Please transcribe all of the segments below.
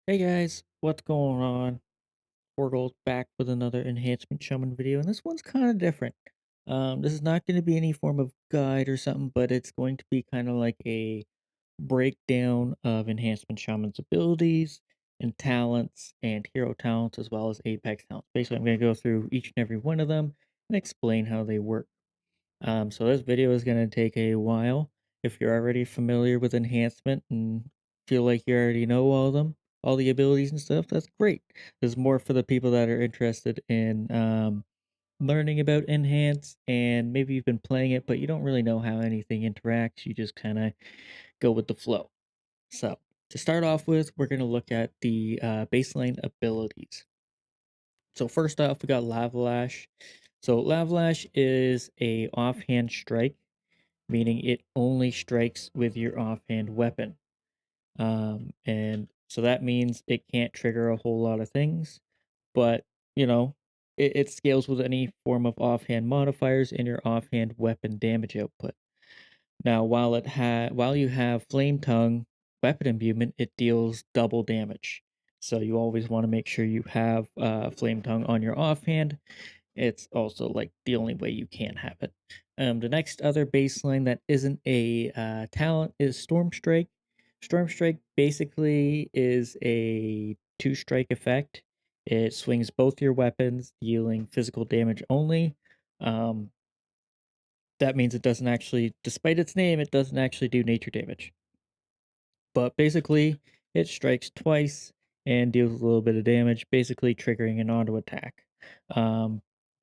Hey guys, what's going on? Portal's back with another Enhancement Shaman video, and this one's kind of different. This is not going to be any form of guide or something, but it's going to be kind of like a breakdown of Enhancement Shaman's abilities and talents and hero talents as well as apex talents. Basically, I'm going to go through each and every one of them and explain how they work. So this video is going to take a while. If you're already familiar with enhancement and feel like you already know all of them, all the abilities and stuff, that's great. There's more for the people that are interested in learning about enhance, and maybe you've been playing it, but you don't really know how anything interacts. You just kind of go with the flow. So to start off with, we're going to look at the baseline abilities. So first off, we got Lava Lash. So Lava Lash is a offhand strike, meaning it only strikes with your offhand weapon. And so that means it can't trigger a whole lot of things, but you know, it scales with any form of offhand modifiers in your offhand weapon damage output. Now, while you have Flame Tongue weapon imbuement, it deals double damage. So you always want to make sure you have Flame Tongue on your offhand. It's also like the only way you can have it. The next other baseline that isn't a talent is Storm Strike. Storm Strike basically is a two strike effect. It swings both your weapons, dealing physical damage only. Um, that means it doesn't actually, despite its name, it doesn't actually do nature damage. But basically, it strikes twice and deals a little bit of damage, basically triggering an auto attack.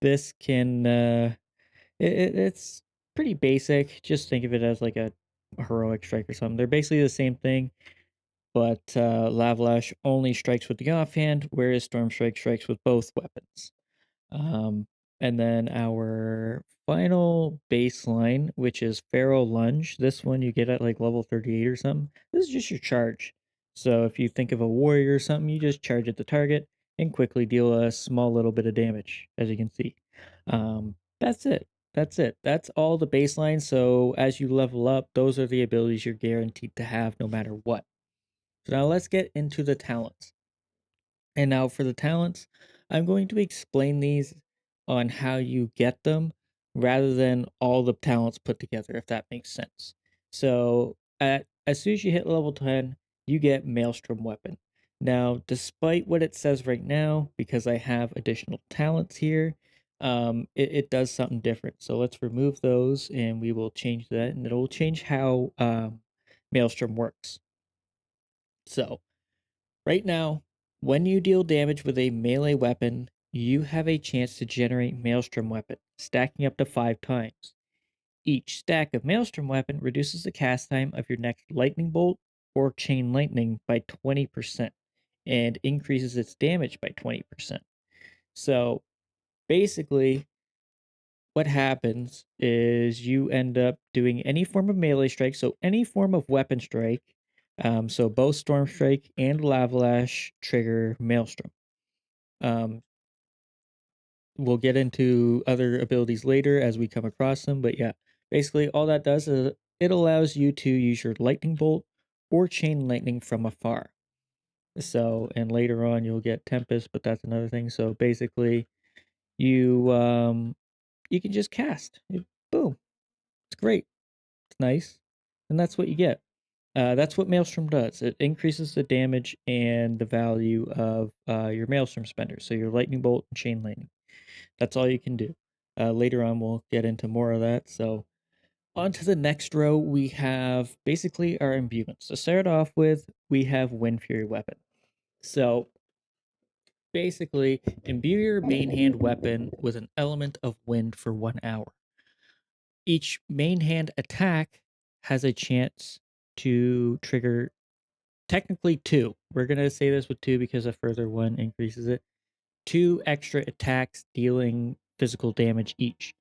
This can it's pretty basic. Just think of it as like a heroic strike or something. They're basically the same thing, but Lavlash only strikes with the offhand, whereas Storm Strike strikes with both weapons. Um, and then our final baseline, which is Pharaoh Lunge. This one you get at like level 38 or something. This is just your charge. So if you think of a warrior or something, you just charge at the target and quickly deal a small little bit of damage, as you can see. That's it. That's it. That's all the baseline. So as you level up, those are the abilities you're guaranteed to have no matter what. So now let's get into the talents. And now for the talents, I'm going to explain these on how you get them rather than all the talents put together, if that makes sense. So as soon as you hit level 10, you get Maelstrom Weapon. Now, despite what it says right now, because I have additional talents here, it does something different. So let's remove those and we will change that, and it'll change how Maelstrom works. So right now, when you deal damage with a melee weapon, you have a chance to generate Maelstrom Weapon, stacking up to 5 times. Each stack of Maelstrom Weapon reduces the cast time of your next Lightning Bolt or Chain Lightning by 20% and increases its damage by 20%. So basically, what happens is you end up doing any form of melee strike, so any form of weapon strike. So both Storm Strike and Lavalash trigger Maelstrom. Um, we'll get into other abilities later as we come across them, but yeah, basically all that does is it allows you to use your Lightning Bolt or Chain Lightning from afar. So, and later on you'll get Tempest, but that's another thing. So basically, you can just cast. Boom, it's great. It's nice, and that's what you get. That's what Maelstrom does. It increases the damage and the value of your Maelstrom spender. So your Lightning Bolt and Chain Lightning. That's all you can do. Later on, we'll get into more of that. So on to the next row, we have basically our imbuements. To start off with, we have Wind Fury Weapon. So basically, imbue your main hand weapon with an element of wind for 1 hour. Each main hand attack has a chance to trigger technically two. We're going to say this with two because a further one increases it. Two extra attacks dealing physical damage each.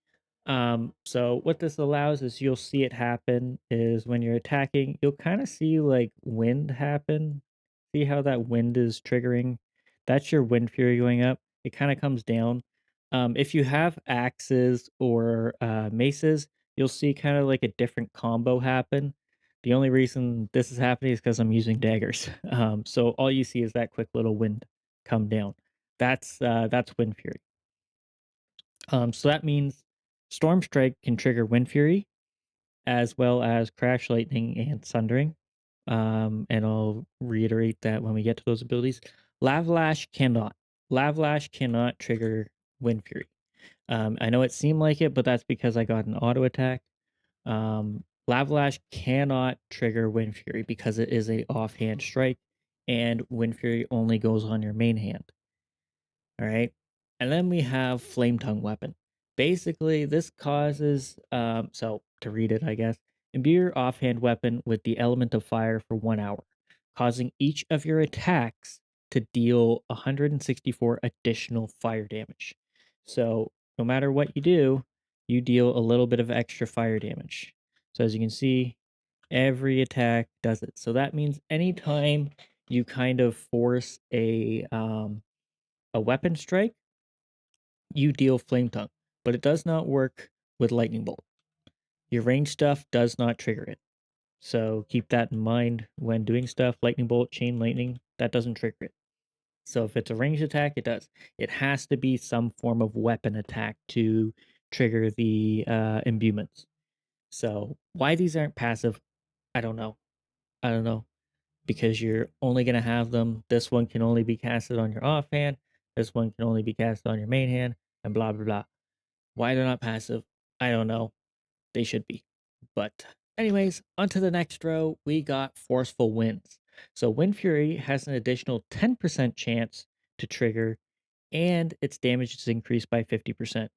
So what this allows is you'll see it happen is when you're attacking, you'll kind of see like wind happen. See how that wind is triggering? That's your wind fury going up. It kind of comes down. If you have axes or maces, you'll see kind of like a different combo happen. The only reason this is happening is because I'm using daggers. So all you see is that quick little wind come down. That's Wind Fury. So that means Storm Strike can trigger Wind Fury as well as Crash Lightning and Sundering. And I'll reiterate that when we get to those abilities. Lavlash cannot. Lavlash cannot trigger Wind Fury. I know it seemed like it, but that's because I got an auto attack. Lavlash cannot trigger Wind Fury because it is a offhand strike, and Wind Fury only goes on your main hand. All right. And then we have Flame Tongue Weapon. Basically, this causes, so to read it, I guess, imbue your offhand weapon with the element of fire for 1 hour, causing each of your attacks to deal 164 additional fire damage. So no matter what you do, you deal a little bit of extra fire damage. So as you can see, every attack does it. So that means anytime you kind of force a weapon strike, you deal Flame Tongue, but it does not work with Lightning Bolt. Your range stuff does not trigger it. So keep that in mind when doing stuff. Lightning Bolt, Chain Lightning, that doesn't trigger it. So if it's a ranged attack, it does. It has to be some form of weapon attack to trigger the imbuements. So why these aren't passive, I don't know. I don't know. Because you're only going to have them. This one can only be casted on your offhand. This one can only be casted on your main hand, and blah, blah, blah. Why they're not passive, I don't know. They should be. But, anyways, onto the next row, we got Forceful Winds. So, Wind Fury has an additional 10% chance to trigger, and its damage is increased by 50%.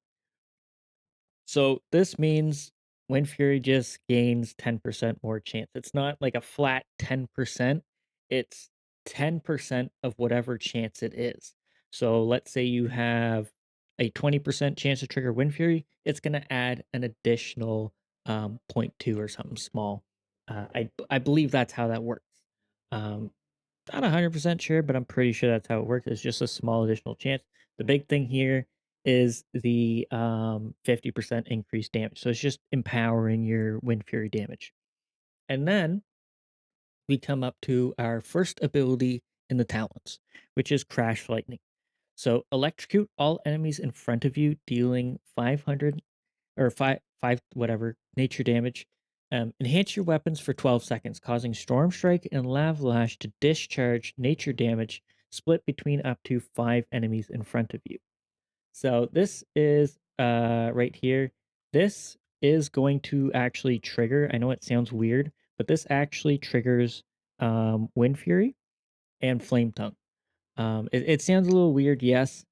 So this means Wind Fury just gains 10% more chance. It's not like a flat 10%. It's 10% of whatever chance it is. So let's say you have a 20% chance to trigger Wind Fury, it's going to add an additional zero point 0.2 or something small. I believe that's how that works. Um, Not 100% sure, but I'm pretty sure that's how it works. It's just a small additional chance. The big thing here is the 50% increased damage. So it's just empowering your Wind Fury damage. And then we come up to our first ability in the talents, which is Crash Lightning. So electrocute all enemies in front of you, dealing 500 or five whatever nature damage. Enhance your weapons for 12 seconds, causing Storm Strike and Lavlash to discharge nature damage split between up to 5 enemies in front of you. So this is right here. This is going to actually trigger. I know it sounds weird, but this actually triggers Wind Fury and Flame Tongue. It sounds a little weird, yes,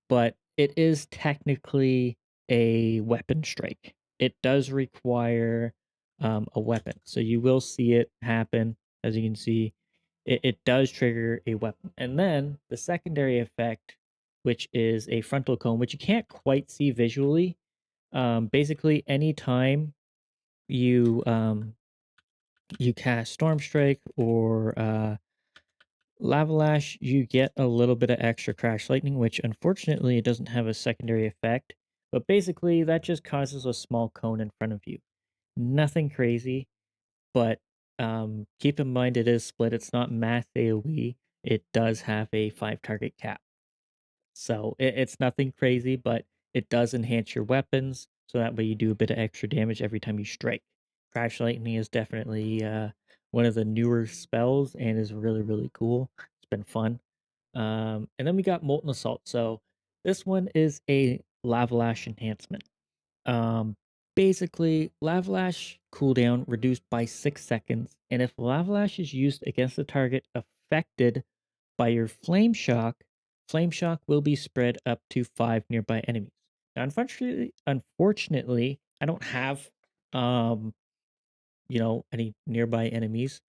but it is technically a weapon strike. It does require a weapon. So you will see it happen. As you can see, it does trigger a weapon. And then the secondary effect, which is a frontal cone, which you can't quite see visually. Basically, anytime you you cast Storm Strike or Lavalash, you get a little bit of extra Crash Lightning, which unfortunately it doesn't have a secondary effect. But basically, that just causes a small cone in front of you. Nothing crazy, but keep in mind it is split. It's not mass AoE. It does have a 5 target cap. So it's nothing crazy, but it does enhance your weapons. So that way you do a bit of extra damage every time you strike. Crash Lightning is definitely one of the newer spells and is really, really cool. It's been fun. And then we got Molten Assault. So this one is a Lavalash enhancement. Um, Basically, Lavalash cooldown reduced by 6 seconds. And if Lavalash is used against the target affected by your flame shock will be spread up to 5 nearby enemies. Now, unfortunately, I don't have um, any nearby enemies,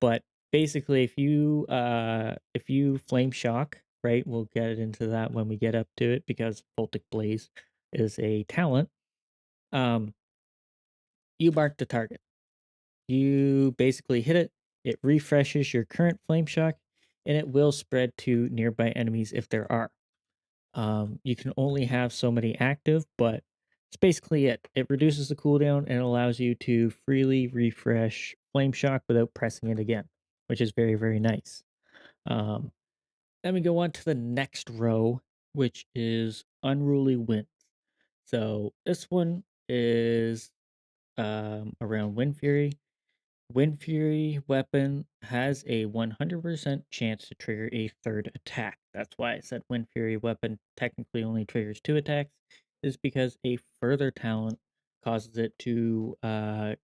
but basically if you flame shock, right, we'll get into that when we get up to it because Voltic Blaze is a talent. Um, you mark the target. You basically hit it, it refreshes your current flame shock, and it will spread to nearby enemies if there are. You can only have so many active, but It's basically it. It reduces the cooldown and allows you to freely refresh Flame Shock without pressing it again, which is very, very nice. Um, then we go on to the next row, which is Unruly Winds. So this one is around Wind Fury. Wind Fury weapon has a 100% chance to trigger a third attack. That's why I said Wind Fury weapon technically only triggers 2 attacks, is because a further talent causes it to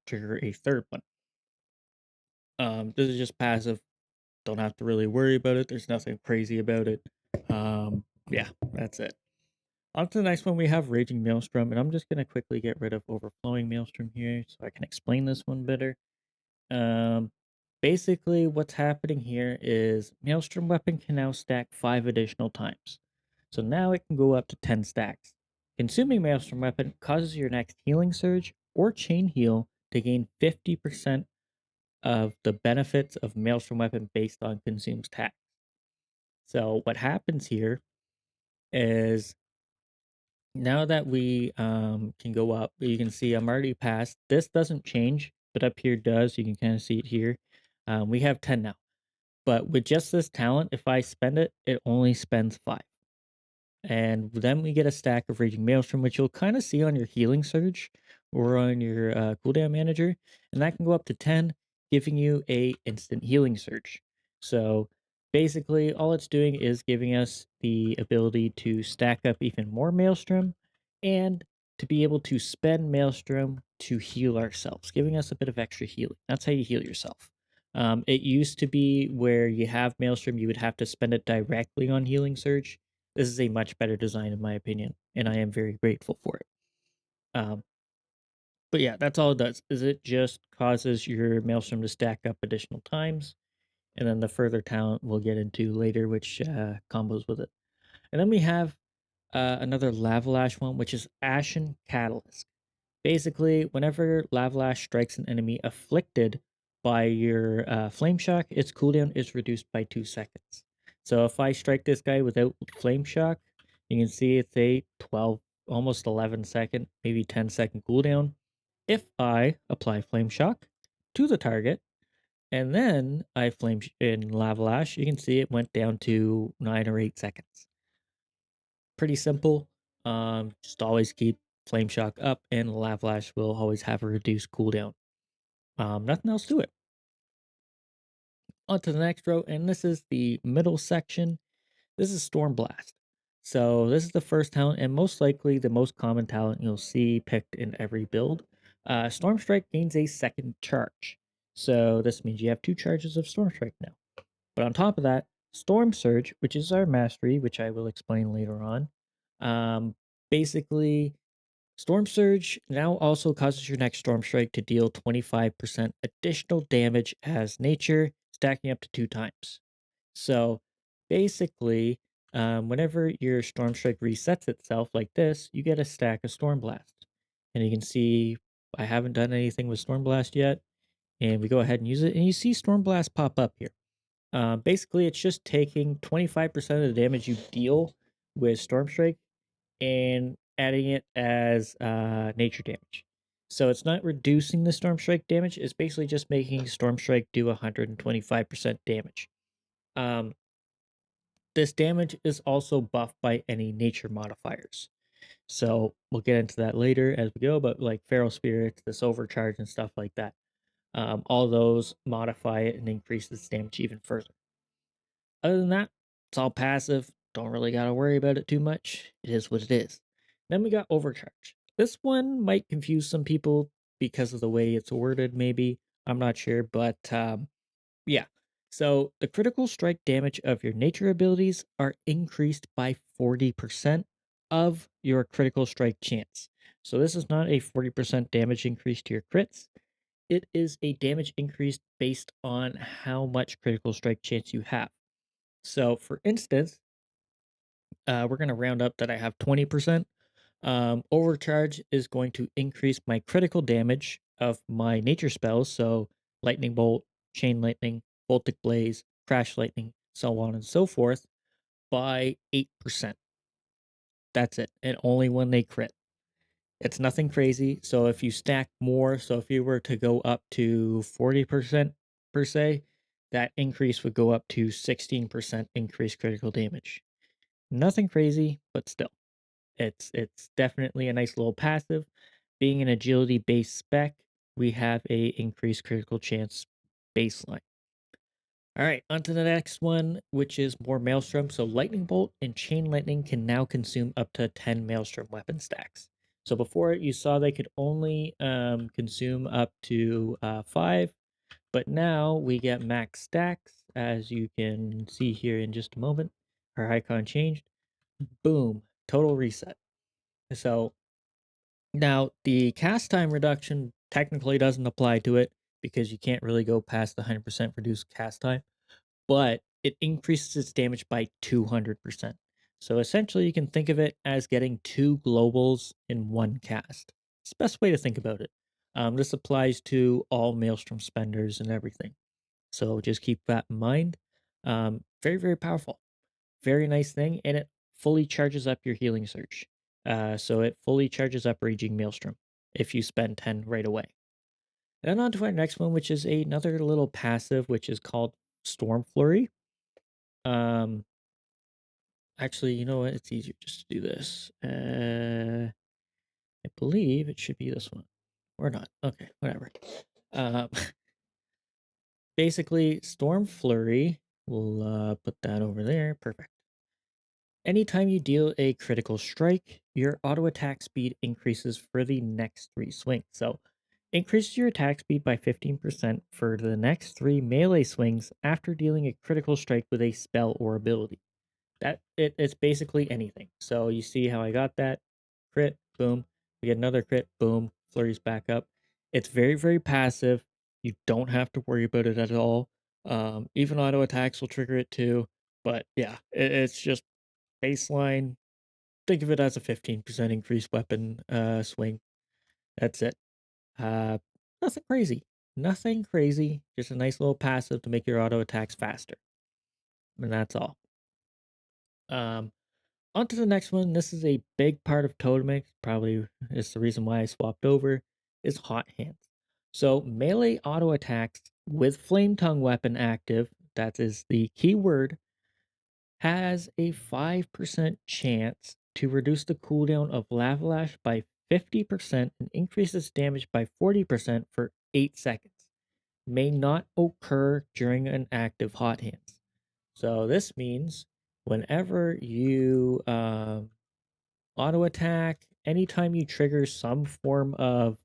trigger a third one. This is just passive. Don't have to really worry about it. There's nothing crazy about it. Yeah, that's it. On to the next one, we have Raging Maelstrom, and I'm just going to quickly get rid of Overflowing Maelstrom here so I can explain this one better. Um, Basically, what's happening here is Maelstrom Weapon can now stack 5 additional times. So now it can go up to 10 stacks. Consuming Maelstrom Weapon causes your next healing surge or chain heal to gain 50% of the benefits of Maelstrom Weapon based on consumed tax. So what happens here is now that we can go up, you can see I'm already past. This doesn't change, but up here does. You can kind of see it here. We have 10 now. But with just this talent, if I spend it, it only spends 5. And then we get a stack of Raging Maelstrom, which you'll kind of see on your Healing Surge or on your cooldown manager. And that can go up to 10, giving you a instant Healing Surge. So basically, all it's doing is giving us the ability to stack up even more Maelstrom and to be able to spend Maelstrom to heal ourselves, giving us a bit of extra healing. That's how you heal yourself. It used to be where you have Maelstrom, you would have to spend it directly on Healing Surge. This is a much better design, in my opinion, and I am very grateful for it. Um, but yeah, that's all it does. Is it just causes your Maelstrom to stack up additional times, and then the further talent we'll get into later, which combos with it. And then we have another Lavalash one, which is Ashen Catalyst. Basically, whenever Lavalash strikes an enemy afflicted by your Flame Shock, its cooldown is reduced by 2 seconds. So if I strike this guy without Flame Shock, you can see it's a 12, almost 11-second, maybe 10-second cooldown. If I apply Flame Shock to the target, and then I Flame in Lavalash, you can see it went down to 9 or 8 seconds. Pretty simple. Just always keep Flame Shock up, and Lavalash will always have a reduced cooldown. Nothing else to it. On to the next row, and this is the middle section. This is Storm Blast. So this is the first talent, and most likely the most common talent you'll see picked in every build. Storm Strike gains a second charge. So this means you have 2 charges of Storm Strike now. But on top of that, Storm Surge, which is our mastery, which I will explain later on, basically Storm Surge now also causes your next Storm Strike to deal 25% additional damage as nature, stacking up to 2 times. So basically, whenever your Storm Strike resets itself like this, you get a stack of Storm Blast. And you can see I haven't done anything with Storm Blast yet. And we go ahead and use it, and you see Storm Blast pop up here. Basically, it's just taking 25% of the damage you deal with Storm Strike and adding it as nature damage. So it's not reducing the Storm Strike damage, it's basically just making Storm Strike do 125% damage. This damage is also buffed by any nature modifiers. So we'll get into that later as we go, but like Feral Spirits, this overcharge, and stuff like that. All those modify it and increase its damage even further. Other than that, it's all passive. Don't really got to worry about it too much. It is what it is. Then we got Overcharge. This one might confuse some people because of the way it's worded, maybe. I'm not sure, but yeah. So the critical strike damage of your nature abilities are increased by 40% of your critical strike chance. So this is not a 40% damage increase to your crits. It is a damage increase based on how much critical strike chance you have. So, for instance, we're going to round up that I have 20%. Overcharge is going to increase my critical damage of my nature spells. So, Lightning Bolt, Chain Lightning, Voltic Blaze, Crash Lightning, so on and so forth, by 8%. That's it. And only when they crit. It's nothing crazy. So if you stack more, so if you were to go up to 40% per se, that increase would go up to 16% increased critical damage. Nothing crazy, but still. It's definitely a nice little passive. Being an agility based spec, we have a increased critical chance baseline. All right, on to the next one, which is more Maelstrom. So Lightning Bolt and Chain Lightning can now consume up to 10 Maelstrom weapon stacks. So before you saw they could only consume up to 5, but now we get max stacks, as you can see here in just a moment. Our icon changed. Boom, total reset. So now the cast time reduction technically doesn't apply to it because you can't really go past the 100% reduced cast time, but it increases its damage by 200%. So essentially, you can think of it as getting 2 globals in one cast. It's the best way to think about it. This applies to all Maelstrom spenders and everything. So just keep that in mind. Very, very powerful. Very nice thing. And it fully charges up your healing surge. So it fully charges up Raging Maelstrom if you spend 10 right away. Then on to our next one, which is another little passive, which is called Storm Flurry. Um, Actually, you know what? It's easier just to do this. I believe it should be this one, or not. Okay, whatever. Um, Basically, Storm Flurry. We'll put that over there. Perfect. Anytime you deal a critical strike, your auto attack speed increases for the next 3 swings. So, increase your attack speed by 15% for the next 3 melee swings after dealing a critical strike with a spell or ability. It's basically anything. So you see how I got that crit, boom. We get another crit, boom. Flurries back up. It's very, very passive. You don't have to worry about it at all. Even auto attacks will trigger it too. But yeah, it's just baseline. Think of it as a 15% increased weapon swing. That's it. Uh, Nothing crazy. Nothing crazy. Just a nice little passive to make your auto attacks faster. And that's all. Um, On to the next one. This is a big part of Totemic. Probably is the reason why I swapped over. Is Hot Hands. So melee auto attacks with Flame Tongue weapon active, that is the key word, has a 5% chance to reduce the cooldown of Lava Lash by 50% and increase its damage by 40% for 8 seconds. May not occur during an active Hot Hands. So this means whenever you auto attack, anytime you trigger some form of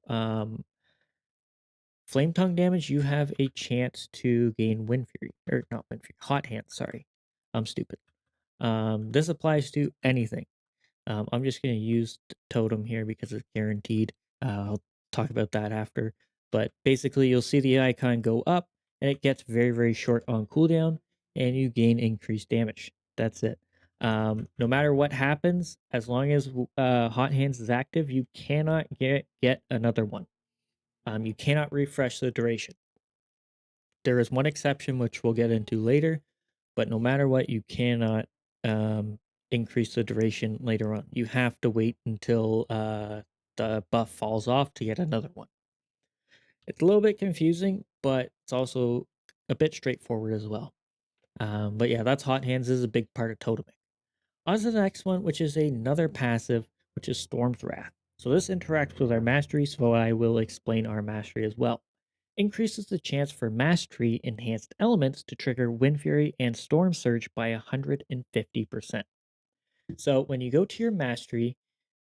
flame tongue damage, you have a chance to gain Wind Fury. Or not Wind Fury, Hot Hands, sorry. I'm stupid. This applies to anything. I'm just going to use Totem here because it's guaranteed. I'll talk about that after. But basically, you'll see the icon go up, and it gets very, very short on cooldown, and you gain increased damage. That's it. No matter what happens, as long as Hot Hands is active, you cannot get another one. You cannot refresh the duration. There is one exception, which we'll get into later, but no matter what, you cannot increase the duration later on. You have to wait until the buff falls off to get another one. It's a little bit confusing, but it's also a bit straightforward as well. But yeah, that's Hot Hands. This is a big part of Totemic. On to the next one, which is another passive, which is Storm's Wrath. So this interacts with our mastery, so I will explain our mastery as well. Increases the chance for mastery enhanced elements to trigger Wind Fury and Storm Surge by 150%. So when you go to your mastery,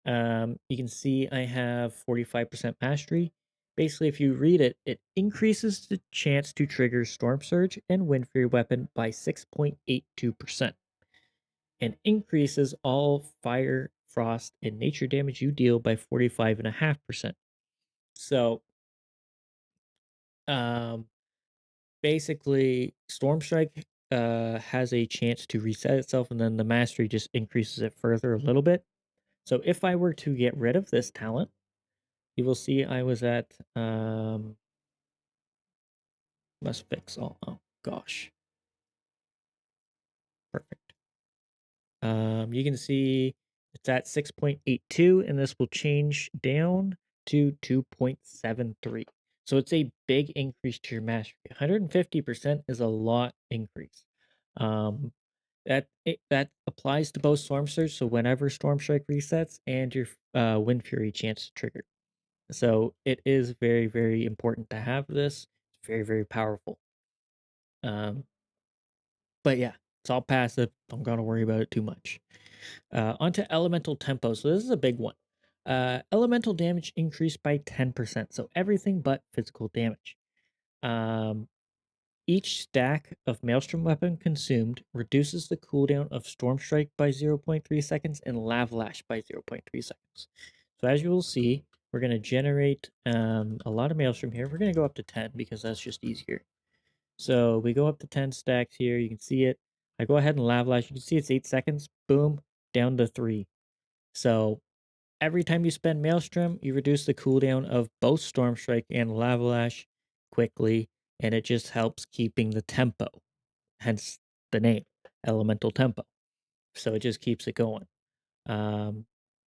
you can see I have 45% mastery. Basically, if you read it, it increases the chance to trigger Storm Surge and Wind Fury weapon by 6.82% and increases all fire, frost, and nature damage you deal by 45.5%. So, um, basically, Storm Strike has a chance to reset itself, and then the Mastery just increases it further a little bit. So, if I were to get rid of this talent, you will see I was at must fix all. Oh gosh, perfect. You can see It's at 6.82, and this will change down to 2.73. So it's a big increase to your mastery. 150% is a lot increase. Um, that applies to both Storm Surge. So whenever Storm Strike resets and your Wind Fury chance to trigger. So it is very, very important to have this. It's very, very powerful. But yeah, it's all passive. Don't gotta worry about it too much. Onto elemental tempo. So this is a big one. Elemental damage increased by 10%. So everything but physical damage. Um, each stack of Maelstrom weapon consumed reduces the cooldown of Storm Strike by 0.3 seconds and Lava Lash by 0.3 seconds. So as you will see, we're going to generate a lot of Maelstrom here. We're going to go up to 10 because that's just easier. So we go up to 10 stacks here. You can see it. I go ahead and Lava Lash. You can see it's 8 seconds. Boom, down to 3. So every time you spend Maelstrom, you reduce the cooldown of both Storm Strike and Lava Lash quickly, and it just helps keeping the tempo, hence the name, Elemental Tempo. So it just keeps it going. Um,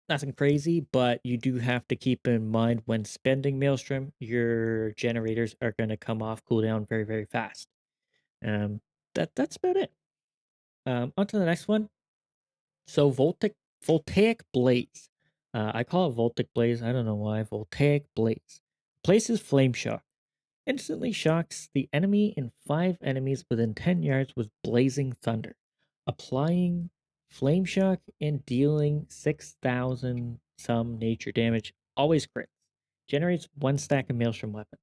Nothing crazy, but you do have to keep in mind when spending Maelstrom, your generators are going to come off cooldown very, very fast. Um, that's about it. On to the next one. So Voltaic Blaze. I call it Voltaic Blaze. I don't know why. Voltaic Blaze. Places Flame Shock. Instantly shocks the enemy and 5 enemies within 10 yards with blazing thunder. Applying Flame Shock and dealing 6,000 some nature damage. Always crits. Generates 1 stack of Maelstrom weapon.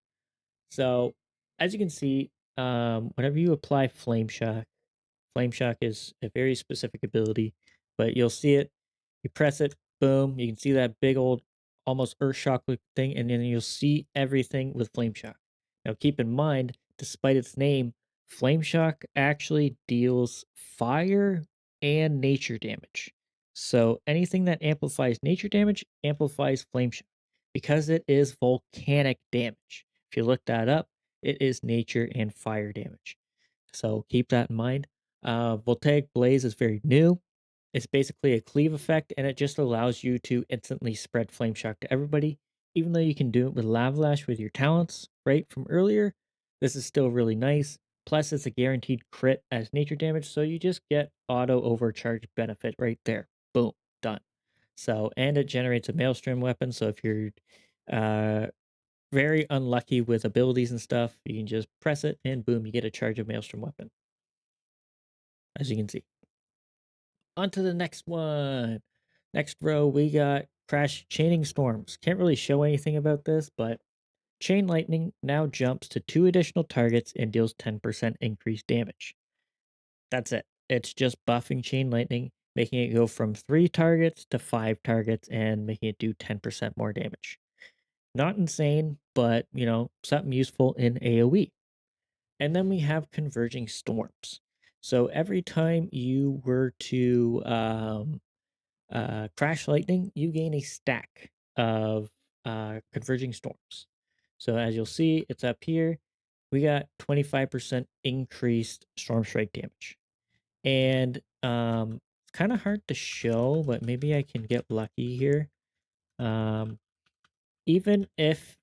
So, as you can see, whenever you apply Flame Shock is a very specific ability, but you'll see it. You press it, boom. You can see that big old, almost Earth Shock thing, and then you'll see everything with Flame Shock. Now, keep in mind, despite its name, Flame Shock actually deals fire and nature damage. So anything that amplifies nature damage amplifies Flame Shock because it is volcanic damage. If you look that up, it is nature and fire damage. So keep that in mind. Voltaic Blaze is very new. It's basically a cleave effect, and it just allows you to instantly spread Flame Shock to everybody. Even though you can do it with Lava Lash with your talents, right, from earlier, this is still really nice. Plus, it's a guaranteed crit as nature damage, so you just get auto overcharge benefit right there. Boom, done. So, and it generates a Maelstrom weapon, so if you're uh, very unlucky with abilities and stuff, you can just press it, and boom, you get a charge of Maelstrom weapon, as you can see. On to the next one. Next row, we got Crash Chaining Storms. Can't really show anything about this, but Chain Lightning now jumps to 2 additional targets and deals 10% increased damage. That's it. It's just buffing Chain Lightning, making it go from 3 targets to 5 targets and making it do 10% more damage. Not insane, but, something useful in AoE. And then we have Converging Storms. So every time you were to Crash Lightning, you gain a stack of Converging Storms. So as you'll see, it's up here. We got 25% increased Storm Strike damage. And it's kind of hard to show, but maybe I can get lucky here. Even if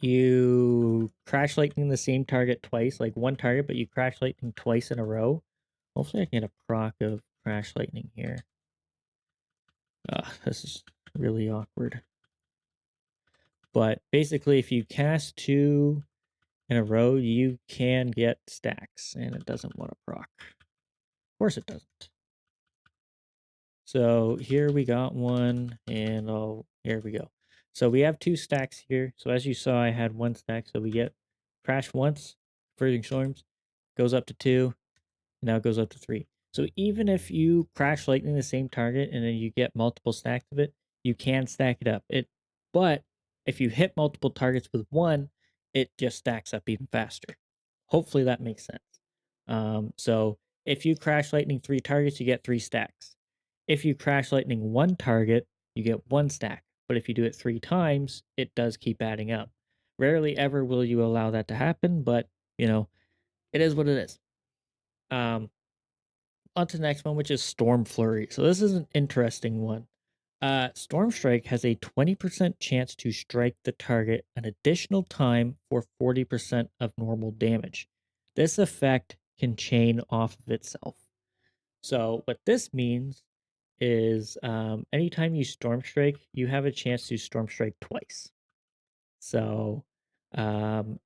you Crash Lightning the same target twice, like one target, but you Crash Lightning twice in a row, hopefully I can get a proc of Crash Lightning here. This is really awkward. But basically, if you cast 2 in a row, you can get stacks, and it doesn't want to proc. Of course it doesn't. So here we got one, and here we go. So we have 2 stacks here. So as you saw, I had 1 stack. So we get Crash once, Converging Storms, goes up to 2, and now it goes up to 3. So even if you Crash Lightning the same target and then you get multiple stacks of it, you can stack it up. But if you hit multiple targets with 1, it just stacks up even faster. Hopefully that makes sense. So if you Crash Lightning 3 targets, you get 3 stacks. If you Crash Lightning 1 target, you get 1 stack. But if you do it 3 times, it does keep adding up. Rarely ever will you allow that to happen, but it is what it is. Um, On to the next one, which is Storm Flurry. So this is an interesting one. Storm Strike has a 20% chance to strike the target an additional time for 40% of normal damage. This effect can chain off of itself. So what this means is anytime you Storm Strike, you have a chance to Storm Strike twice. So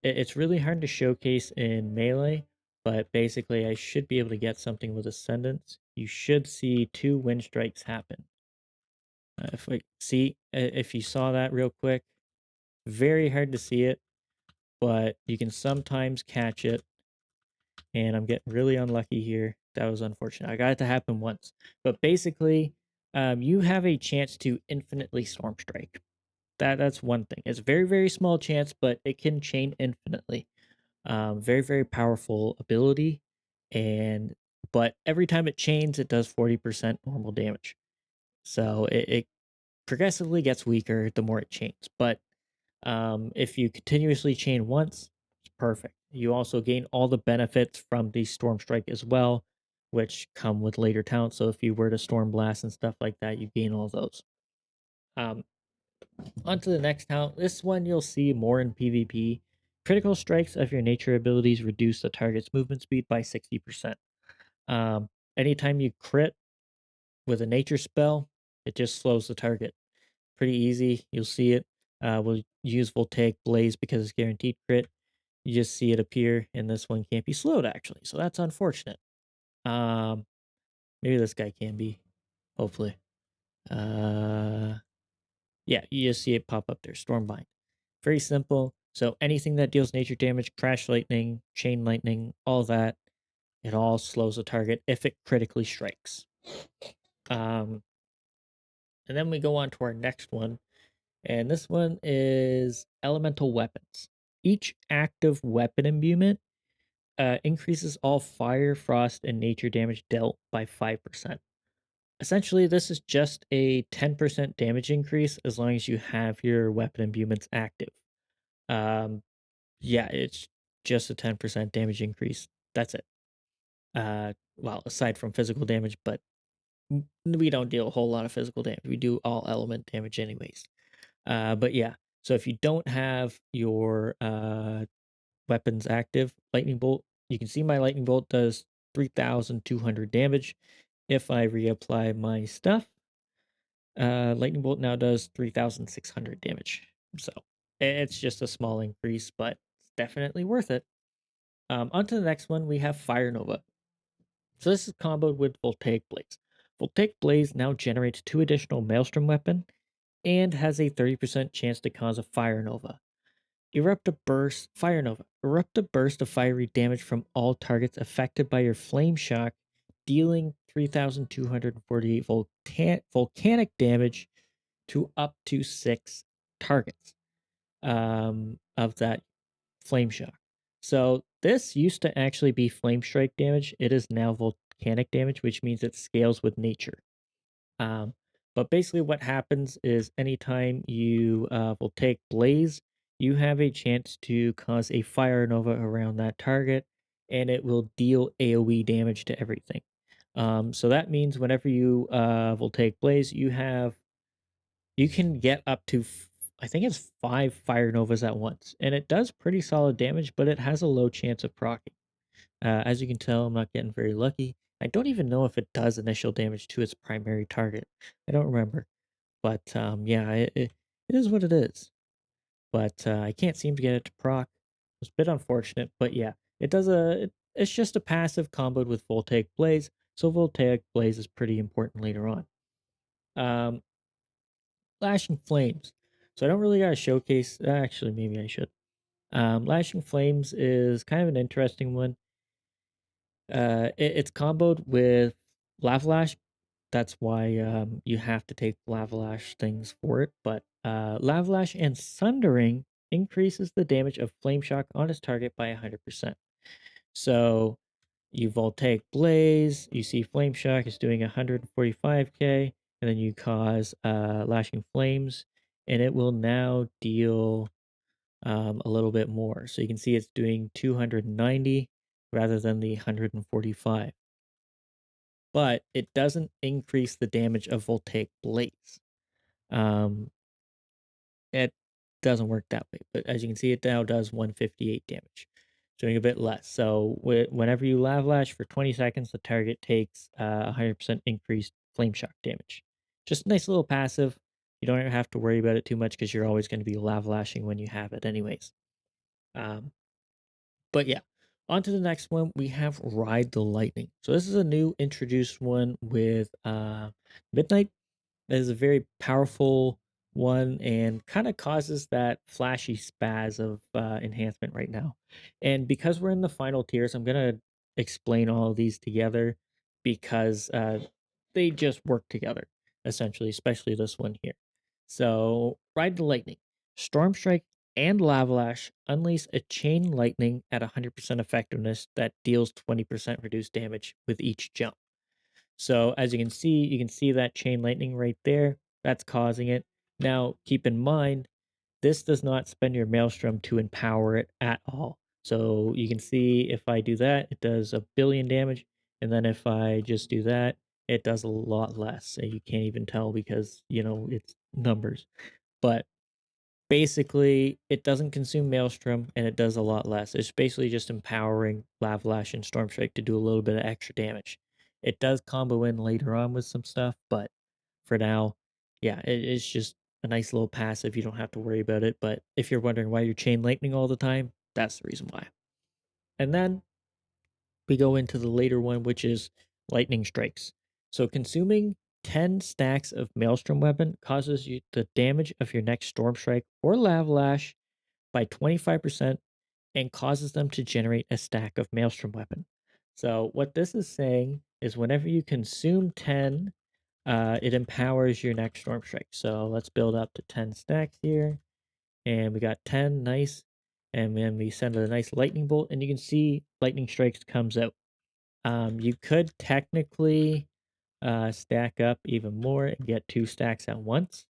it's really hard to showcase in melee, but basically I should be able to get something with Ascendance. You should see 2 wind strikes happen. If you saw that real quick, very hard to see it, but you can sometimes catch it. And I'm getting really unlucky here. That was unfortunate. I got it to happen once, but basically, you have a chance to infinitely Storm Strike. That's one thing. It's a very, very small chance, but it can chain infinitely. Very, very powerful ability. And but every time it chains, it does 40% normal damage. So it progressively gets weaker the more it chains. But if you continuously chain once, it's perfect. You also gain all the benefits from the Storm Strike as well, which come with later talents. So if you were to Storm Blast and stuff like that, you gain all those. Um, On to the next talent. This one you'll see more in PvP. Critical strikes of your nature abilities reduce the target's movement speed by 60%. Um, Anytime you crit with a nature spell, it just slows the target. Pretty easy. You'll see it. We'll use Voltaic Blaze because it's guaranteed crit. You just see it appear, and this one can't be slowed actually. So that's unfortunate. Um, Maybe this guy can be. Hopefully. Uh, Yeah, you just see it pop up there. Stormbind. Very simple. So anything that deals nature damage, crash lightning, chain lightning, all that, it all slows the target if it critically strikes. Um, and then we go on to our next one. And this one is elemental weapons. Each active weapon imbuement increases all fire, frost, and nature damage dealt by 5%. Essentially, this is just a 10% damage increase as long as you have your weapon imbuements active. Um, yeah, it's just a 10% damage increase. That's it. Well, aside from physical damage, but we don't deal a whole lot of physical damage. We do all element damage anyways. But yeah, so if you don't have your weapons active, lightning bolt, you can see my lightning bolt does 3,200 damage. If I reapply my stuff, lightning bolt now does 3,600 damage. So it's just a small increase, but it's definitely worth it. On to the next one, we have Fire Nova. So this is comboed with Voltaic Blaze. Voltaic Blaze now generates 2 additional Maelstrom weapon and has a 30% chance to cause a Fire Nova. Fire Nova. Erupt a burst of fiery damage from all targets affected by your flame shock, dealing 3,248 volcanic damage to up to 6 targets of that flame shock. So this used to actually be flame strike damage. It is now volcanic damage, which means it scales with nature. Um, but basically, what happens is anytime you will take blaze, you have a chance to cause a fire nova around that target, and it will deal AOE damage to everything. So that means whenever you will take blaze, you can get up to I think it's 5 fire novas at once, and it does pretty solid damage, but it has a low chance of proccing. As you can tell, I'm not getting very lucky. I don't even know if it does initial damage to its primary target. I don't remember, but yeah, it is what it is. But I can't seem to get it to proc. It's a bit unfortunate, but yeah, it's just a passive comboed with Voltaic Blaze, so Voltaic Blaze is pretty important later on. Um, Lashing Flames. So I don't really got to showcase. Actually, maybe I should. Lashing Flames is kind of an interesting one. It's comboed with Lava Lash. That's why you have to take Lava Lash things for it. But Lava Lash and Sundering increases the damage of Flame Shock on its target by 100%. So you Voltaic Blaze, you see Flame Shock is doing 145k, and then you cause Lashing Flames, and it will now deal a little bit more. So you can see it's doing 290 rather than the 145. but it doesn't increase the damage of voltaic blaze. Um, it doesn't work that way, but as you can see, it now does 158 damage, doing a bit less. So whenever you Lavlash for 20 seconds, the target takes 100% increased flame shock damage. Just a nice little passive. You don't have to worry about it too much because you're always going to be Lavlashing when you have it anyways. Um, but yeah, on to the next one. We have Ride the Lightning. So this is a new introduced one with Midnight. That is a very powerful one and kind of causes that flashy spaz of enhancement right now. And because we're in the final tiers, I'm going to explain all of these together because they just work together, essentially, especially this one here. So, Ride the Lightning, Storm Strike, and Lavalash unleash a chain lightning at 100% effectiveness that deals 20% reduced damage with each jump. So as you can see that chain lightning right there. That's causing it. Now, keep in mind, this does not spend your maelstrom to empower it at all. So you can see if I do that, it does a billion damage. And then if I just do that, it does a lot less. And you can't even tell because, it's numbers. But basically, it doesn't consume Maelstrom and it does a lot less. It's basically just empowering Lavlash and Stormstrike to do a little bit of extra damage. It does combo in later on with some stuff, but for now, yeah, it's just a nice little passive. You don't have to worry about it. But if you're wondering why you're Chain Lightning all the time, that's the reason why. And then we go into the later one, which is Lightning Strikes. So consuming 10 stacks of Maelstrom weapon causes you the damage of your next Storm Strike or Lavlash by 25% and causes them to generate a stack of Maelstrom weapon. So what this is saying is whenever you consume 10, it empowers your next Storm Strike. So let's build up to 10 stacks here. And we got 10, nice. And then we send a nice lightning bolt, and you can see lightning strikes comes out. You could technically stack up even more and get 2 stacks at once,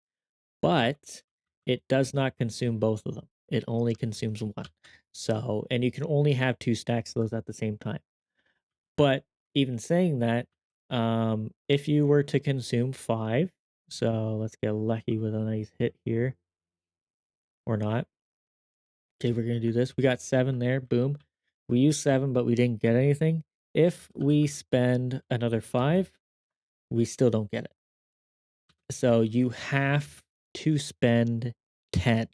but it does not consume both of them. It only consumes one. So, and you can only have 2 stacks of those at the same time. But even saying that, if you were to consume 5, so let's get lucky with a nice hit here, or not. Okay, we're gonna do this. We got 7 there, boom. We used 7, but we didn't get anything. If we spend another 5, we still don't get it. So you have to spend 10.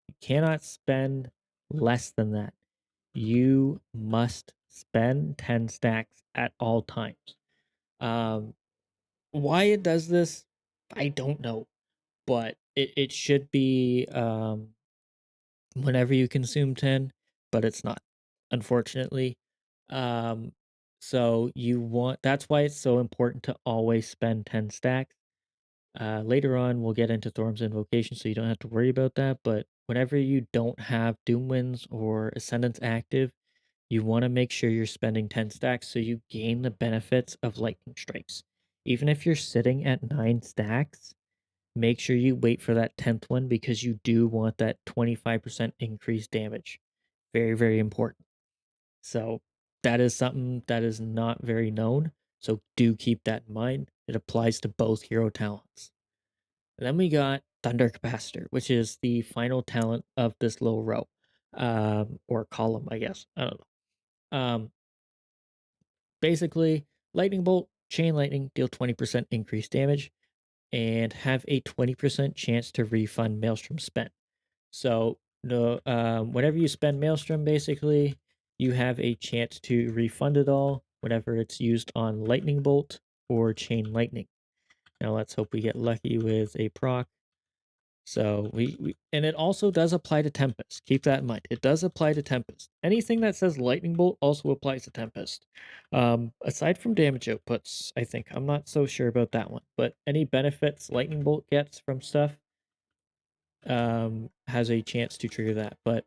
You cannot spend less than that. You must spend 10 stacks at all times. Um, why it does this, I don't know, but it should be whenever you consume 10, but it's not, unfortunately. Um, so you want that's why it's so important to always spend 10 stacks. Later on, we'll get into Thorm's Invocation, so you don't have to worry about that. But whenever you don't have Doom Winds or Ascendants active, you want to make sure you're spending 10 stacks so you gain the benefits of Lightning Strikes. Even if you're sitting at 9 stacks, make sure you wait for that 10th one because you do want that 25% increased damage. Very, very important. So that is something that is not very known. So do keep that in mind. It applies to both hero talents. And then we got Thunder Capacitor, which is the final talent of this little row, or column, I guess. I don't know. Basically, Lightning Bolt, Chain Lightning, deal 20% increased damage, and have a 20% chance to refund Maelstrom spent. So, no, whenever you spend Maelstrom, basically, you have a chance to refund it all whenever it's used on Lightning Bolt or Chain Lightning. Now, let's hope we get lucky with a proc. So we and it also does apply to Tempest. Keep that in mind. It does apply to Tempest. Anything that says Lightning Bolt also applies to Tempest. Aside from damage outputs, I think. I'm not so sure about that one. But any benefits Lightning Bolt gets from stuff has a chance to trigger that. But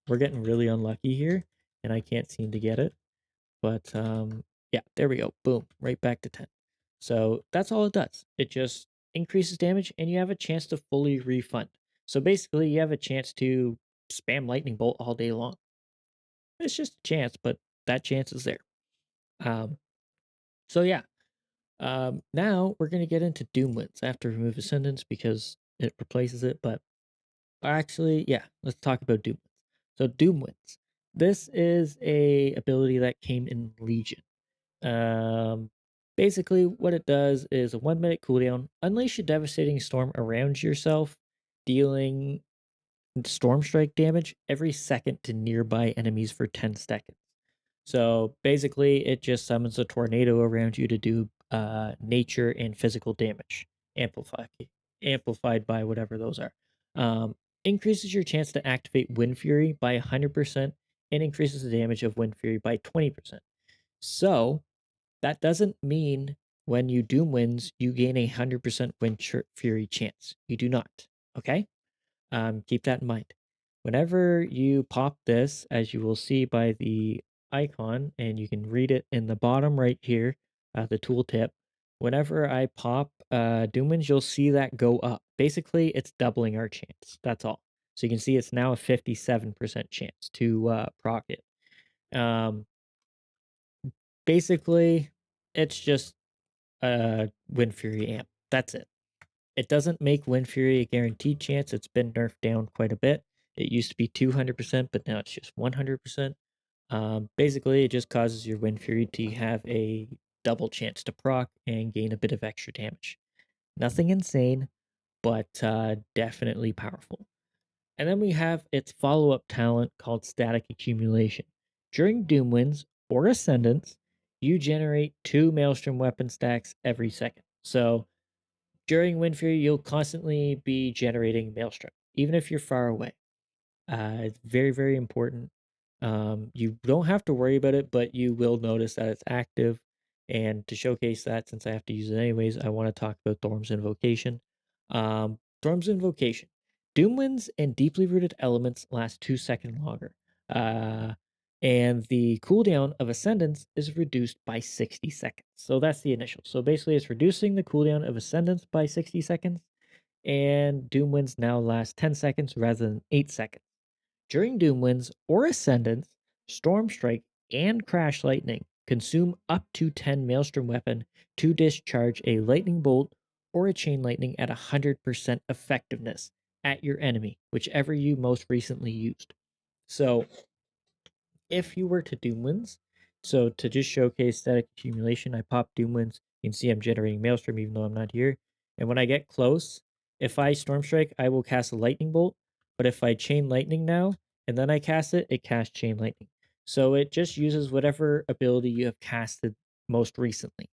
we're getting really unlucky here, and I can't seem to get it. But yeah, there we go. Boom, right back to 10. So that's all it does. It just increases damage, and you have a chance to fully refund. So basically, you have a chance to spam Lightning Bolt all day long. It's just a chance, but that chance is there. Um, so yeah, Now we're going to get into Doom Winds after remove Ascendance because it replaces it. But actually, yeah, let's talk about Doom Winds. So Doom Winds. This is a ability that came in Legion. Um, Basically, what it does is a 1 minute cooldown. Unleash a devastating storm around yourself, dealing storm strike damage every second to nearby enemies for 10 seconds. So basically, it just summons a tornado around you to do nature and physical damage, amplified, amplified by whatever those are. Um, Increases your chance to activate Wind Fury by 100% and increases the damage of Wind Fury by 20%. So that doesn't mean when you Doom Winds, you gain a 100% Wind Fury chance. You do not. Okay? Keep that in mind. Whenever you pop this, as you will see by the icon, and you can read it in the bottom right here, the tooltip. Whenever I pop Doom Winds, you'll see that go up. Basically, it's doubling our chance. That's all. So you can see it's now a 57% chance to proc it. Um, Basically, it's just Wind Fury amp. That's it. It doesn't make Wind Fury a guaranteed chance. It's been nerfed down quite a bit. It used to be 200%, but now it's just 100%. Basically, it just causes your Wind Fury to have a double chance to proc and gain a bit of extra damage. Nothing insane, but definitely powerful. And then we have its follow up talent called Static Accumulation. During Doom Winds or Ascendance, you generate 2 Maelstrom weapon stacks every second. So during Wind Fury, you'll constantly be generating Maelstrom, even if you're far away. It's very, very important. You don't have to worry about it, but you will notice that it's active. And to showcase that, since I have to use it anyways, I want to talk about Thorm's Invocation. Thorm's Invocation. Doom Winds and deeply rooted elements last 2 seconds longer. Uh, and the cooldown of Ascendance is reduced by 60 seconds. So that's the initial. So basically, it's reducing the cooldown of Ascendance by 60 seconds. And Doom Winds now last 10 seconds rather than 8 seconds. During Doom Winds or Ascendance, Storm Strike and Crash Lightning consume up to 10 Maelstrom weapon to discharge a lightning bolt or a chain lightning at 100% effectiveness at your enemy, whichever you most recently used. So, if you were to Doom Winds, so to just showcase static accumulation, I pop Doom Winds. You can see I'm generating Maelstrom even though I'm not here. And when I get close, if I Storm Strike, I will cast a Lightning Bolt. But if I Chain Lightning now, and then I cast it, it casts Chain Lightning. So it just uses whatever ability you have casted most recently.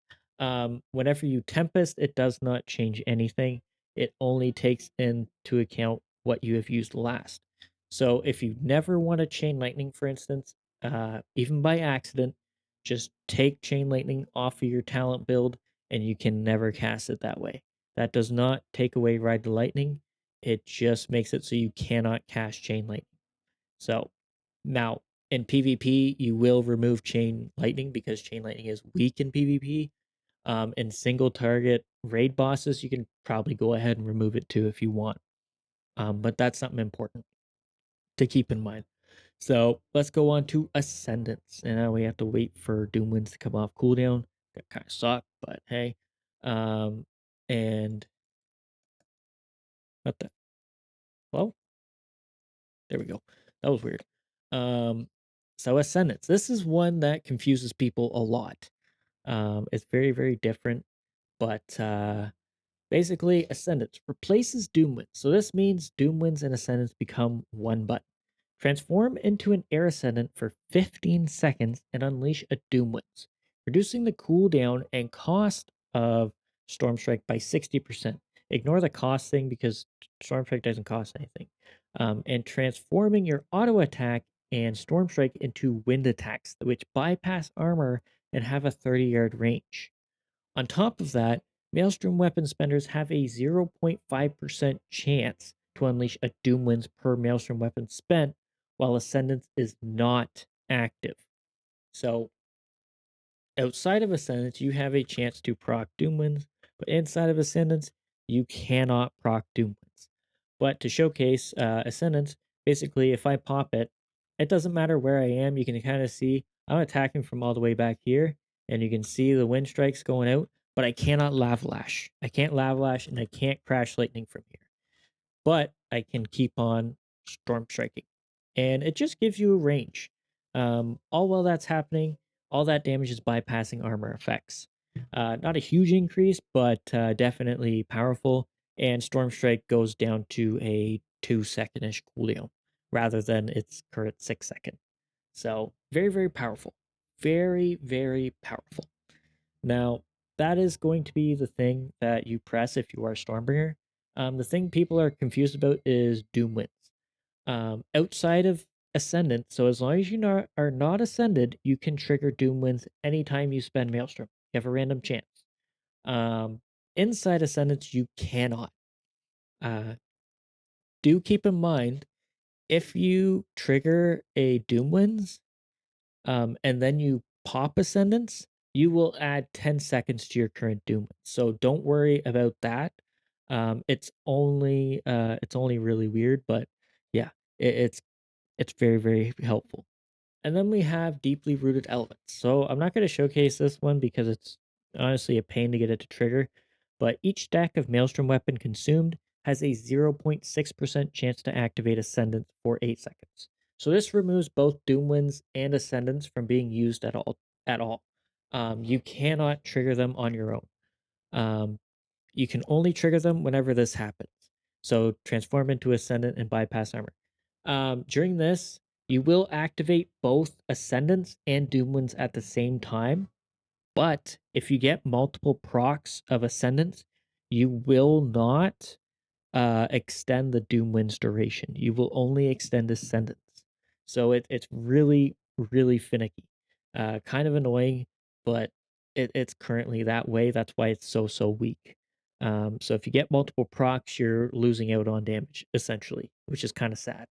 Whenever you Tempest, it does not change anything. It only takes into account what you have used last. So if you never want to Chain Lightning, for instance, even by accident, just take Chain Lightning off of your talent build and you can never cast it that way. That does not take away Ride the Lightning. It just makes it so you cannot cast Chain Lightning. So now in PvP, you will remove Chain Lightning because Chain Lightning is weak in PvP. In single target raid bosses, you can probably go ahead and remove it too if you want. But that's something important to keep in mind. So let's go on to Ascendance. And now we have to wait for Doom Winds to come off cooldown. That kind of suck, but hey. And what the? Well, there we go. That was weird. Um, so Ascendance. This is one that confuses people a lot. It's very, very different, but basically, Ascendance replaces Doom Winds. So this means Doom Winds and Ascendance become one button. Transform into an Air Ascendant for 15 seconds and unleash a Doom Winds, reducing the cooldown and cost of Storm Strike by 60%. Ignore the cost thing because Storm Strike doesn't cost anything. And transforming your auto attack and Storm Strike into wind attacks, which bypass armor and have a 30-yard range. On top of that, Maelstrom weapon spenders have a 0.5% chance to unleash a Doom Winds per Maelstrom weapon spent while Ascendance is not active. So, outside of Ascendance, you have a chance to proc Doom Winds, but inside of Ascendance, you cannot proc Doom Winds. But to showcase Ascendance, basically, if I pop it, it doesn't matter where I am. You can kind of see I'm attacking from all the way back here, and you can see the wind strikes going out. but I cannot Lava Lash. I can't Lava Lash and I can't Crash Lightning from here, but I can keep on Storm Striking. And it just gives you a range. All while that's happening, all that damage is bypassing armor effects. Not a huge increase, but definitely powerful. And Storm Strike goes down to a 2 second ish cooldown rather than its current 6 second. So, very, very powerful. Very, very powerful. Now, that is going to be the thing that you press if you are Stormbringer. The thing people are confused about is Doom Winds. Outside of Ascendant, so as long as you are not Ascended, you can trigger Doom Winds anytime you spend Maelstrom. You have a random chance. Um, Inside Ascendants, you cannot. Uh, do keep in mind if you trigger a Doom Winds, and then you pop Ascendants, you will add 10 seconds to your current Doom. So don't worry about that. It's only really weird, but yeah, it's very, very helpful. And then we have deeply rooted elements. So I'm not going to showcase this one because it's honestly a pain to get it to trigger. But each stack of Maelstrom weapon consumed has a 0.6% chance to activate Ascendant for 8 seconds. So this removes both Doom Winds and Ascendants from being used at all. At all, you cannot trigger them on your own. Um, you can only trigger them whenever this happens. So transform into Ascendant and bypass armor. During this, you will activate both Ascendants and Doom Winds at the same time. But if you get multiple procs of Ascendants, you will not extend the Doom Winds duration. You will only extend Ascendants. So it's really, really finicky. Kind of annoying, but it's currently that way. That's why it's so, so weak. So if you get multiple procs, you're losing out on damage, essentially, which is kind of sad.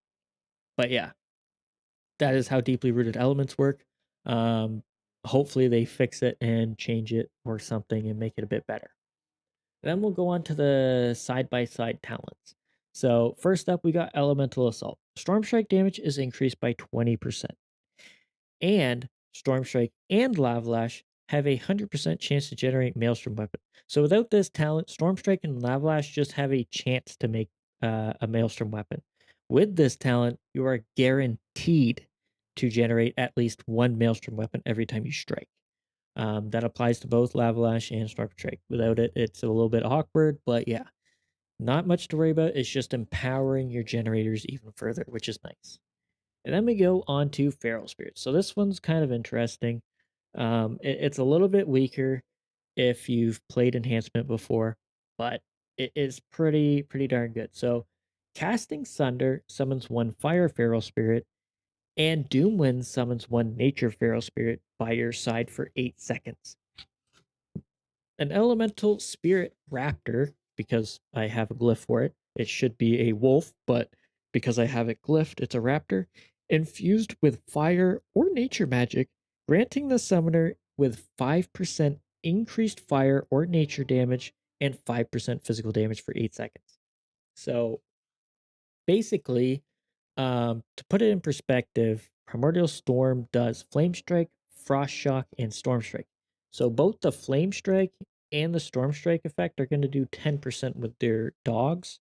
But yeah, that is how deeply rooted elements work. Um, Hopefully they fix it and change it or something and make it a bit better. Then we'll go on to the side by side talents. So first up, we got Elemental Assault. Storm Strike damage is increased by 20%, and Storm Strike and Lava Lash have a 100% chance to generate Maelstrom weapon. So without this talent, Storm Strike and Lava Lash just have a chance to make a Maelstrom weapon. With this talent, you are guaranteed to generate at least one Maelstrom weapon every time you strike. That applies to both Lava Lash and Storm Strike. Without it, it's a little bit awkward, but yeah, not much to worry about. It's just empowering your generators even further, which is nice. And then we go on to Feral Spirits. So this one's kind of interesting. It's a little bit weaker if you've played Enhancement before, but it is pretty darn good. So casting Sunder summons one Fire Feral Spirit, and Doomwind summons one Nature Feral Spirit by your side for 8 seconds. An elemental spirit raptor, because I have a glyph for it. It should be a wolf, but because I have it glyphed, it's a raptor. Infused with fire or nature magic, granting the summoner with 5% increased fire or nature damage and 5% physical damage for 8 seconds. So basically, to put it in perspective, Primordial Storm does Flame Strike, Frost Shock, and Storm Strike. So both the Flame Strike and the Storm Strike effect are going to do 10% with their dogs.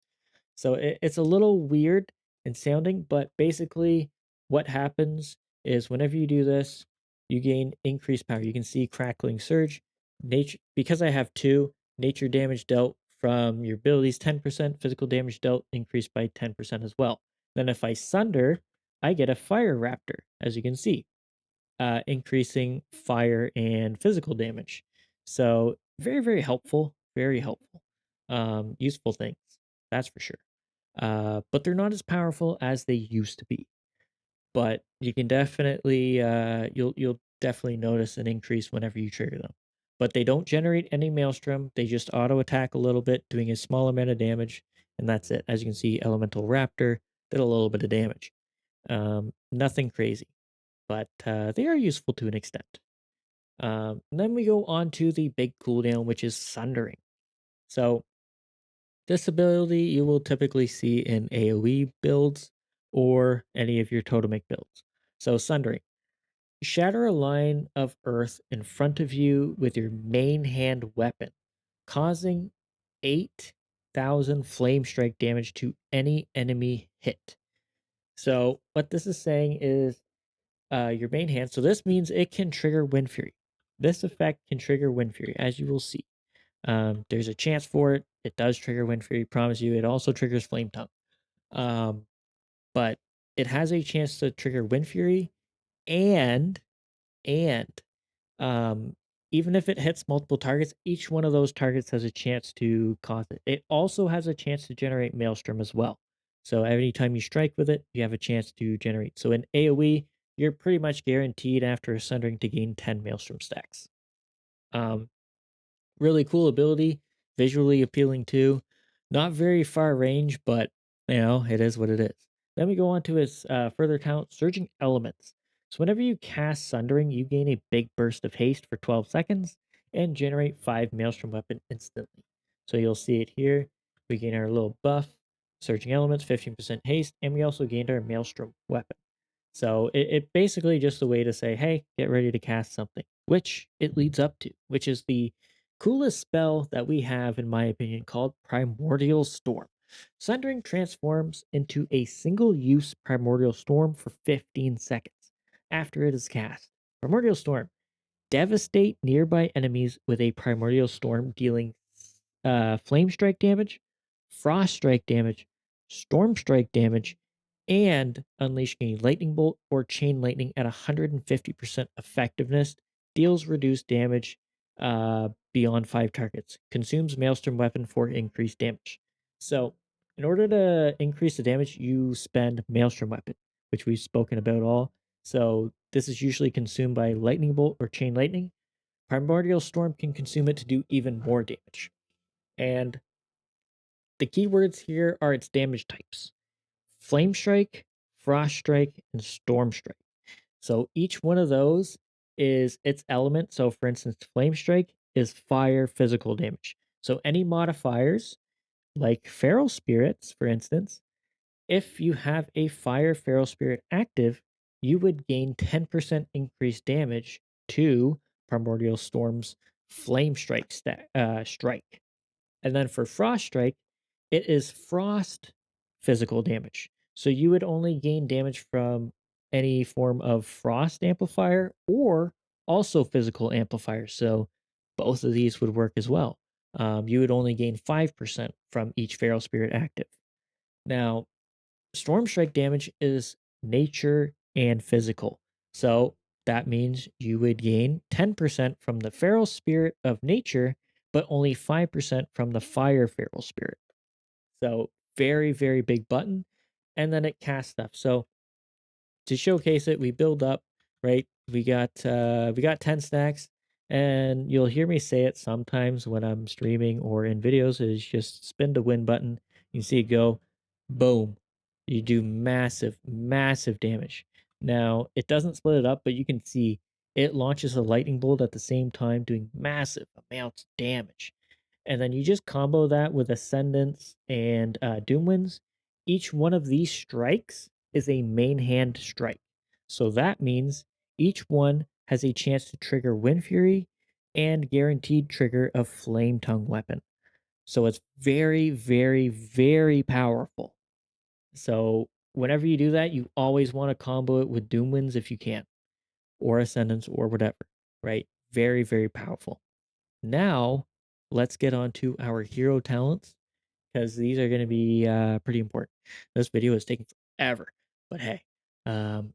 So it's a little weird in sounding, but basically, what happens is whenever you do this, you gain increased power. You can see Crackling Surge, nature, because I have two, nature damage dealt from your abilities 10%, physical damage dealt increased by 10% as well. Then if I Sunder, I get a Fire Raptor, as you can see, increasing fire and physical damage. So very, very helpful, very helpful. Useful things, that's for sure. But they're not as powerful as they used to be. But you can definitely you'll definitely notice an increase whenever you trigger them. But they don't generate any maelstrom. They just auto attack a little bit, doing a small amount of damage, and that's it. As you can see, Elemental Raptor did a little bit of damage. Nothing crazy, but they are useful to an extent. Then we go on to the big cooldown, which is Sundering. So this ability you will typically see in AoE builds or any of your Totemic builds. So Sundering. Shatter a line of earth in front of you with your main hand weapon, causing 8,000 flame strike damage to any enemy hit. So, what this is saying is your main hand. So, this means it can trigger Wind Fury. This effect can trigger Wind Fury, as you will see. There's a chance for it. It does trigger Wind Fury, promise you. It also triggers Flame Tongue. Um, but it has a chance to trigger Wind Fury and um, even if it hits multiple targets, each one of those targets has a chance to cause it. It also has a chance to generate Maelstrom as well. So every time you strike with it, you have a chance to generate. So in AoE, you're pretty much guaranteed after a Sundering to gain 10 Maelstrom stacks. Um, Really cool ability, visually appealing too. Not very far range, but it is what it is. Then we go on to his further talent, Surging Elements. So whenever you cast Sundering, you gain a big burst of haste for 12 seconds and generate 5 Maelstrom weapon instantly. So you'll see it here. We gain our little buff, Surging Elements, 15% haste, and we also gained our Maelstrom weapon. So it basically just a way to say, hey, get ready to cast something, which it leads up to, which is the coolest spell that we have, in my opinion, called Primordial Storm. Sundering transforms into a single use Primordial Storm for 15 seconds after it is cast. Primordial Storm. Devastate nearby enemies with a Primordial Storm, dealing Flame Strike damage, Frost Strike damage, Storm Strike damage, and unleashing a lightning bolt or chain lightning at 150% effectiveness, deals reduced damage beyond 5 targets, consumes Maelstrom weapon for increased damage. So, in order to increase the damage, you spend Maelstrom weapon, which we've spoken about all. So, this is usually consumed by lightning bolt or chain lightning. Primordial Storm can consume it to do even more damage. And the keywords here are its damage types: Flame Strike, Frost Strike, and Storm Strike. So each one of those is its element. So for instance, Flame Strike is fire physical damage. So any modifiers like Feral Spirits, for instance, if you have a fire Feral Spirit active, you would gain 10% increased damage to Primordial Storm's Flame Strike strike. And then for Frost Strike, it is frost physical damage. So you would only gain damage from any form of frost amplifier or also physical amplifier. So both of these would work as well. You would only gain 5% from each Feral Spirit active. Now, Storm Strike damage is nature and physical. So that means you would gain 10% from the Feral Spirit of nature, but only 5% from the Fire Feral Spirit. So very, very big button. And then it casts stuff. So to showcase it, we build up, right? We got 10 stacks, and you'll hear me say it sometimes when I'm streaming or in videos, is just spin the win button. You see it go, boom. You do massive, massive damage. Now it doesn't split it up, but you can see it launches a lightning bolt at the same time, doing massive amounts of damage. And then you just combo that with Ascendance and Doom Winds. Each one of these strikes is a main hand strike. So that means each one has a chance to trigger Wind Fury and guaranteed trigger of Flame Tongue weapon. So it's very, very, very powerful. So whenever you do that, you always want to combo it with Doom Winds if you can, or Ascendance or whatever, right? Very, very powerful. Now, let's get on to our hero talents, because these are going to be pretty important. This video is taking forever, but hey,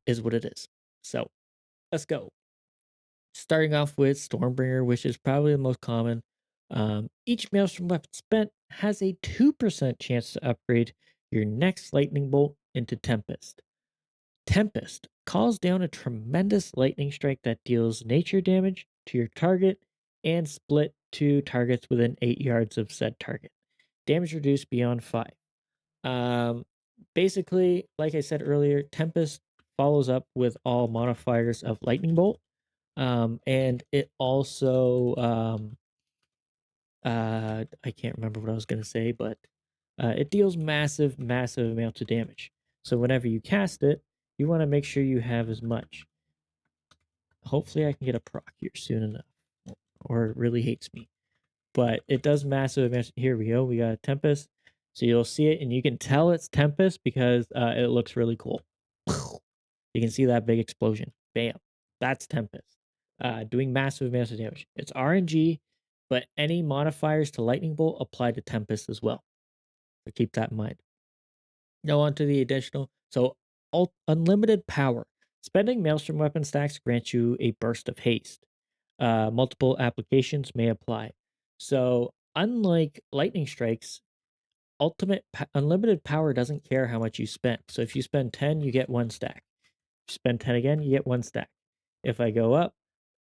is what it is. So let's go. Starting off with Stormbringer, which is probably the most common. Each Maelstrom weapon spent has a 2% chance to upgrade your next Lightning Bolt into Tempest. Tempest calls down a tremendous lightning strike that deals nature damage to your target and split to targets within 8 yards of said target. Damage reduced beyond 5. Um, Basically, like I said earlier, Tempest follows up with all modifiers of Lightning Bolt. And it also, I can't remember what I was going to say, but it deals massive, massive amounts of damage. So whenever you cast it, you want to make sure you have as much. hopefully I can get a proc here soon enough, or it really hates me. But it does massive damage. Here we go. We got a Tempest. So you'll see it, and you can tell it's Tempest because it looks really cool. You can see that big explosion. Bam. That's Tempest. Doing massive damage. It's RNG, but any modifiers to Lightning Bolt apply to Tempest as well. So keep that in mind. Now on to the additional. So unlimited power. Spending Maelstrom weapon stacks grants you a burst of haste. Multiple applications may apply. So unlike lightning strikes, unlimited power doesn't care how much you spend. So if you spend 10, you get one stack. If you spend 10 again, you get one stack. If I go up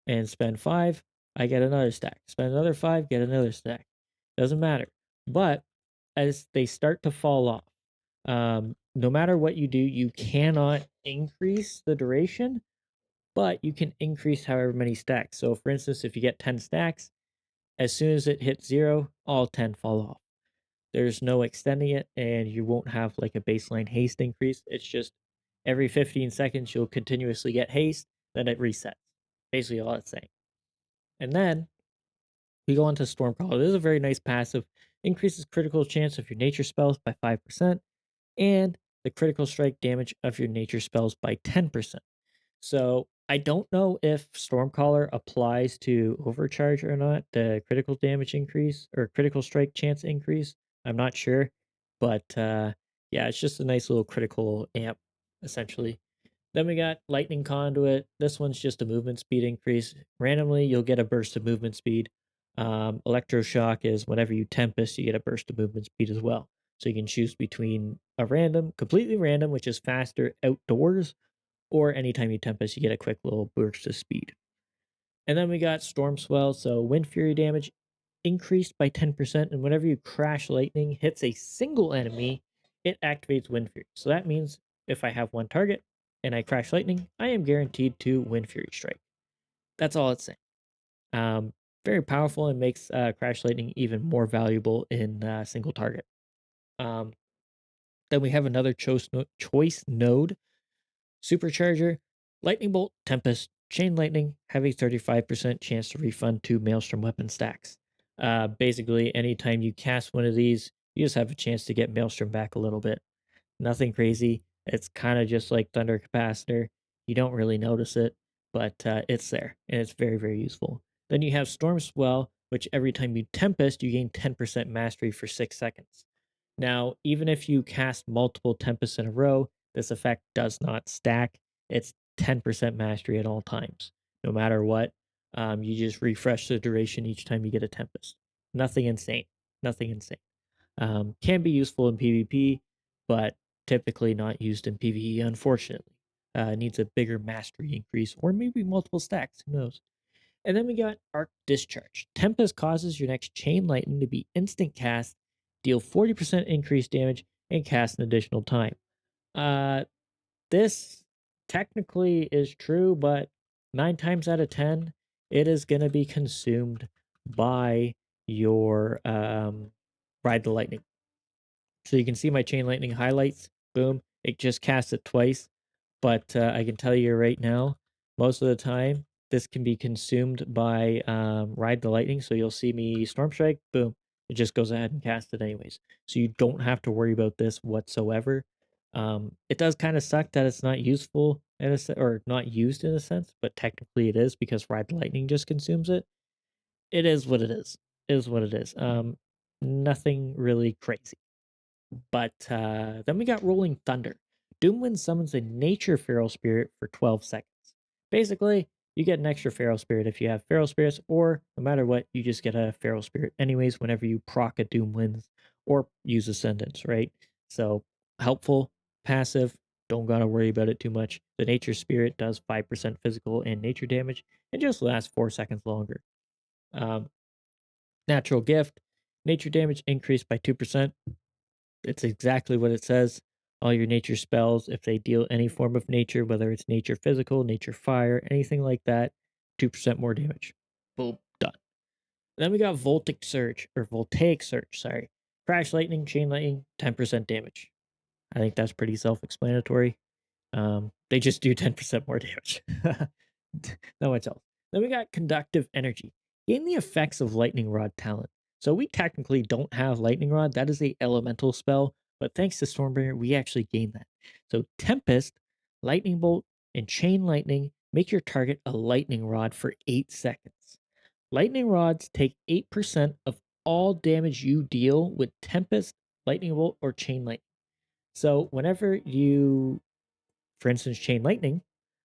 and spend 5, I get another stack. Spend another 5, get another stack. Doesn't matter. But as they start to fall off, no matter what you do, you cannot increase the duration, but you can increase however many stacks. So, for instance, if you get 10 stacks, as soon as it hits 0, all 10 fall off. There's no extending it, and you won't have like a baseline haste increase. It's just every 15 seconds, you'll continuously get haste, then it resets. Basically, all it's saying. And then we go on to Stormcaller. This is a very nice passive. Increases critical chance of your nature spells by 5%, and the critical strike damage of your nature spells by 10%. So I don't know if Stormcaller applies to Overcharge or not, the critical damage increase or critical strike chance increase. I'm not sure. But yeah, it's just a nice little critical amp, essentially. Then we got Lightning Conduit. This one's just a movement speed increase. Randomly, you'll get a burst of movement speed. Electroshock is whenever you Tempest, you get a burst of movement speed as well. So you can choose between a random, completely random, which is faster outdoors, or anytime you Tempest, you get a quick little burst of speed. And then we got Storm Swell. So Wind Fury damage increased by 10%. And whenever you Crash Lightning hits a single enemy, it activates Wind Fury. So that means if I have one target and I Crash Lightning, I am guaranteed to Wind Fury Strike. That's all it's saying. Very powerful and makes Crash Lightning even more valuable in single target. Then we have another choice node, Supercharger, Lightning Bolt, Tempest, Chain Lightning have a 35% chance to refund 2 Maelstrom weapon stacks. Basically, anytime you cast one of these, you just have a chance to get Maelstrom back a little bit. Nothing crazy. It's kind of just like Thunder Capacitor. You don't really notice it, but it's there, and it's very, very useful. Then you have Storm Swell, which every time you Tempest, you gain 10% mastery for 6 seconds. Now, even if you cast multiple Tempests in a row, this effect does not stack. It's 10% mastery at all times, no matter what. You just refresh the duration each time you get a Tempest. Nothing insane. Nothing insane. Can be useful in PvP, but typically not used in PvE, unfortunately. Needs a bigger mastery increase, or maybe multiple stacks. Who knows? And then we got Arc Discharge. Tempest causes your next Chain Lightning to be instant cast, deal 40% increased damage, and cast an additional time. This technically is true, but 9 times out of 10, it is going to be consumed by your Ride the Lightning. So you can see my Chain Lightning highlights. Boom. It just casts it twice. But I can tell you right now, most of the time, this can be consumed by Ride the Lightning. So you'll see me Storm Strike. Boom. It just goes ahead and casts it anyways. So you don't have to worry about this whatsoever. It does kind of suck that it's not useful in or not used in a sense, but technically it is because Ride the Lightning just consumes it. It is what it is. It is what it is. Nothing really crazy. But then we got Rolling Thunder. Doomwind summons a nature feral spirit for 12 seconds. Basically, you get an extra feral spirit if you have feral spirits, or no matter what, you just get a feral spirit anyways whenever you proc a Doomwind or use Ascendance, right? So helpful, passive, don't gotta worry about it too much. The nature spirit does 5% physical and nature damage and just lasts 4 seconds longer. Natural gift, nature damage increased by 2%. It's exactly what it says. All your nature spells, if they deal any form of nature, whether it's nature physical, nature fire, anything like that, 2% more damage. Boom, done. Then we got Voltaic Surge, sorry. Crash Lightning, Chain Lightning, 10% damage. I think that's pretty self explanatory. They just do 10% more damage. Not much else. Then we got Conductive Energy. Gain the effects of Lightning Rod talent. So we technically don't have Lightning Rod. That is a elemental spell, but thanks to Stormbringer, we actually gain that. So Tempest, Lightning Bolt, and Chain Lightning make your target a Lightning Rod for 8 seconds. Lightning Rods take 8% of all damage you deal with Tempest, Lightning Bolt, or Chain Lightning. So whenever you, for instance, Chain Lightning,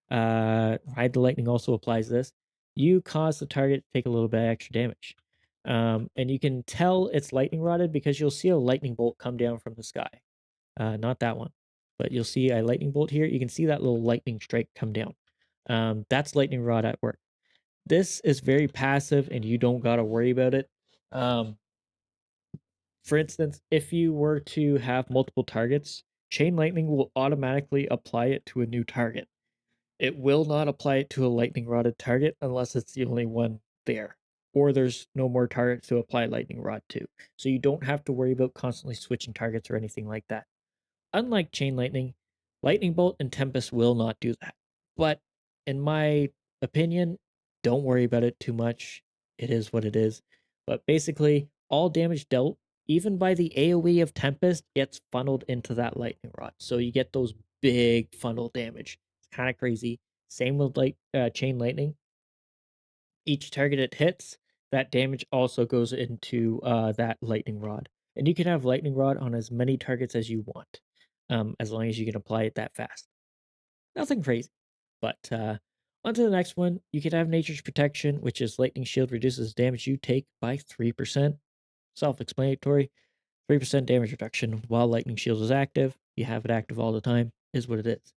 Ride the Lightning also applies this, you cause the target to take a little bit extra damage. And you can tell it's lightning rodded because you'll see a lightning bolt come down from the sky. Not that one, but you'll see a lightning bolt here. You can see that little lightning strike come down. That's lightning rod at work. This is very passive and you don't got to worry about it. Um, for instance, if you were to have multiple targets, Chain Lightning will automatically apply it to a new target. It will not apply it to a lightning rodded target unless it's the only one there, or there's no more targets to apply lightning rod to. So you don't have to worry about constantly switching targets or anything like that. Unlike Chain Lightning, Lightning Bolt and Tempest will not do that. But in my opinion, don't worry about it too much. It is what it is. But basically, all damage dealt, even by the AoE of Tempest, gets funneled into that Lightning Rod. So you get those big funnel damage. It's kind of crazy. Same with Chain Lightning. Each target it hits, that damage also goes into that Lightning Rod. And you can have Lightning Rod on as many targets as you want, as long as you can apply it that fast. Nothing crazy. But on to the next one. You can have Nature's Protection, which is Lightning Shield reduces damage you take by 3%. Self explanatory. 3% damage reduction while Lightning Shield is active. You have it active all the time, is what it is.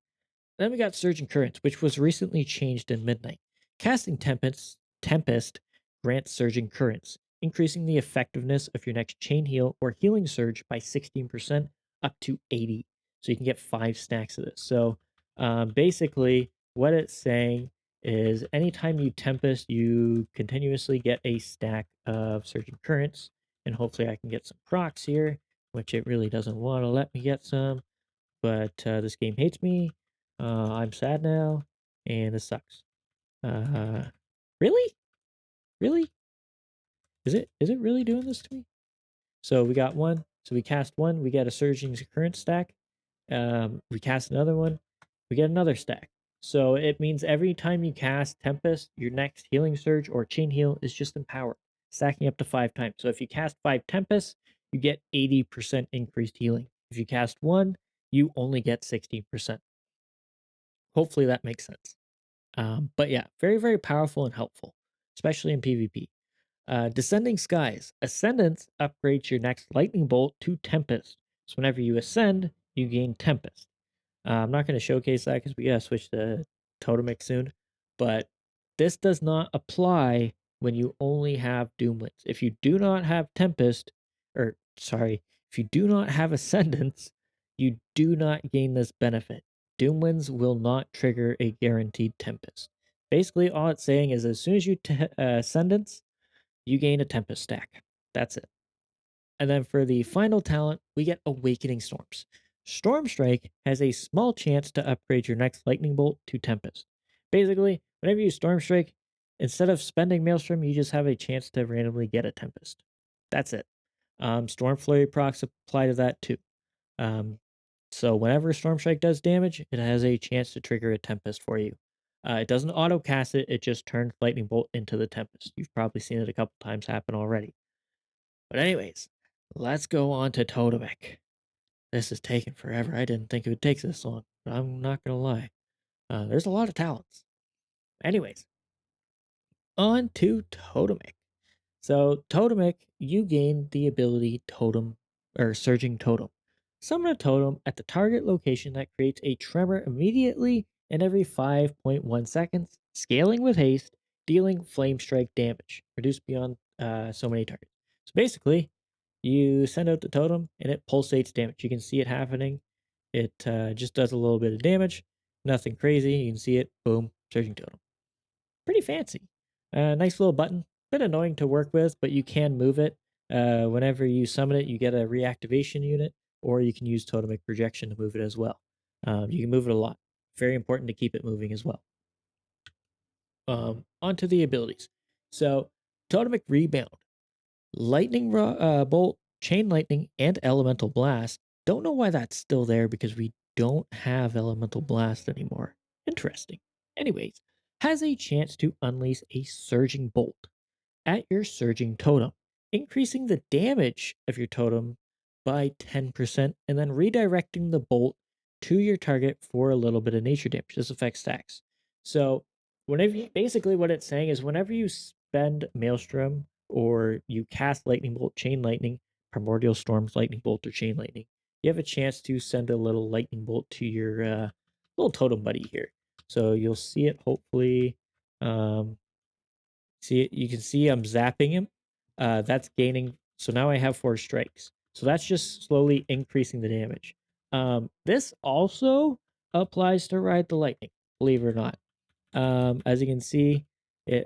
Then we got Surging Currents, which was recently changed in Midnight. Casting Tempest grants Surging Currents, increasing the effectiveness of your next chain heal or healing surge by 16% up to 80. So you can get 5 stacks of this. So basically, what it's saying is anytime you Tempest, you continuously get a stack of Surging Currents. And hopefully I can get some procs here, which it really doesn't want to let me get some. But this game hates me. I'm sad now, and this sucks. Uh, really? Really? Is it really doing this to me? So we got one. So we cast one. We get a Surging Current stack. We cast another one. We get another stack. So it means every time you cast Tempest, your next healing surge or chain heal is just empowered, stacking up to 5 times. So if you cast 5 Tempests, you get 80% increased healing. If you cast one, you only get 16%. Hopefully that makes sense. But yeah, very, very powerful and helpful, especially in PvP. Descending Skies. Ascendance upgrades your next Lightning Bolt to Tempest. So whenever you ascend, you gain Tempest. I'm not going to showcase that because we got to switch to Totemic soon. But this does not apply when you only have Doomwinds. If you do not have Tempest, or sorry, if you do not have Ascendance, you do not gain this benefit. Doomwinds will not trigger a guaranteed Tempest. Basically, all it's saying is as soon as you Ascendance, you gain a Tempest stack. That's it. And then for the final talent, we get Awakening Storms. Storm Strike has a small chance to upgrade your next Lightning Bolt to Tempest. Basically, whenever you Storm Strike, instead of spending Maelstrom, you just have a chance to randomly get a Tempest. That's it. Storm Flurry procs apply to that too. Um, so whenever Storm Strike does damage, it has a chance to trigger a Tempest for you. It doesn't auto cast it, it just turns Lightning Bolt into the Tempest. You've probably seen it a couple times happen already. But anyways, let's go on to Totemic. This is taking forever. I didn't think it would take this long, but I'm not gonna lie. There's a lot of talents. Anyways, on to Totemic. So Totemic, you gain the ability Totem or Surging Totem. Summon a totem at the target location that creates a tremor immediately and every 5.1 seconds, scaling with haste, dealing flame strike damage, reduced beyond so many targets. So basically, you send out the totem and it pulsates damage. You can see it happening. It just does a little bit of damage. Nothing crazy. You can see it. Boom. Surging totem. Pretty fancy. Nice little button. Bit annoying to work with, but you can move it. Whenever you summon it, you get a reactivation unit, or you can use Totemic Projection to move it as well. You can move it a lot. Very important to keep it moving as well. Onto the abilities. So, Totemic Rebound, Bolt, Chain Lightning, and Elemental Blast. Don't know why that's still there because we don't have Elemental Blast anymore. Interesting. Anyways, has a chance to unleash a Surging Bolt at your surging totem, increasing the damage of your totem by 10% and then redirecting the bolt to your target for a little bit of nature damage. This affects stacks. So, basically what it's saying is whenever you spend Maelstrom or you cast Lightning Bolt, Chain Lightning, Primordial Storms, Lightning Bolt, or Chain Lightning, you have a chance to send a little Lightning Bolt to your little totem buddy here. So you'll see it hopefully. See, you can see I'm zapping him. That's gaining. So now I have 4 strikes. So that's just slowly increasing the damage. This also applies to Ride the Lightning, believe it or not. As you can see,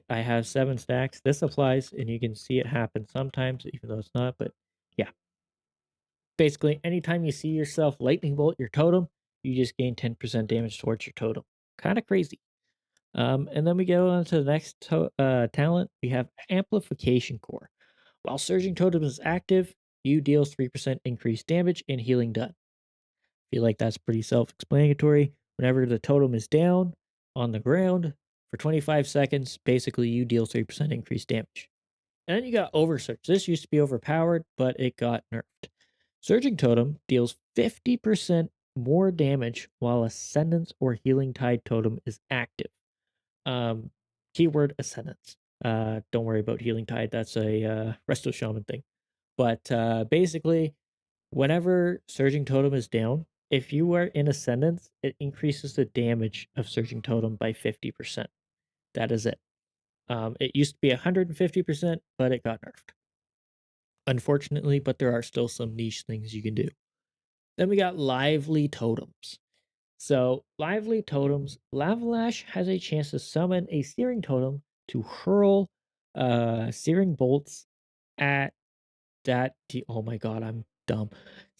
I have 7 stacks. This applies, and you can see it happen sometimes, even though it's not. But yeah, basically, anytime you see yourself Lightning Bolt your totem, you just gain 10% damage towards your totem. Kind of crazy. And then we go on to the next talent. We have Amplification Core. While Surging Totem is active, you deal 3% increased damage and healing done. Feel like that's pretty self-explanatory. Whenever the totem is down on the ground for 25 seconds, basically you deal 3% increased damage. And then you got Oversurge. This used to be overpowered, but it got nerfed. Surging Totem deals 50% more damage while Ascendance or Healing Tide Totem is active. Um, Keyword Ascendance. Don't worry about Healing Tide. That's a Resto Shaman thing. But basically, whenever Surging Totem is down, if you are in Ascendance, it increases the damage of Surging Totem by 50%. That is it. It used to be 150%, but it got nerfed. Unfortunately, but there are still some niche things you can do. Then we got Lively Totems. So, Lively Totems, Lavalash has a chance to summon a Searing Totem to hurl Searing Bolts at oh my god, I'm dumb.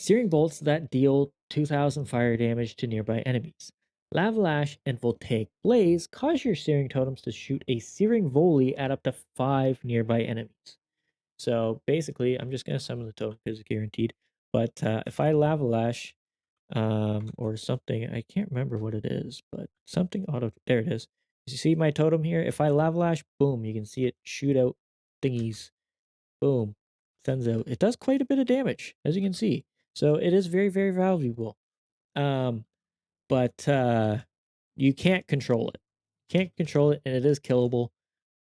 Searing Bolts that deal 2000 fire damage to nearby enemies. Lavalash and Voltaic Blaze cause your Searing Totems to shoot a Searing Volley at up to 5 nearby enemies. So basically, I'm just going to summon the totem because it's guaranteed. But if I Lavalash or something. I can't remember what it is, but something auto. There it is. You see my totem here? If I Lavalash, boom, you can see it shoot out thingies. Boom, sends out. It does quite a bit of damage, as you can see. So it is very, very valuable. Um, but you can't control it. Can't control it, and it is killable.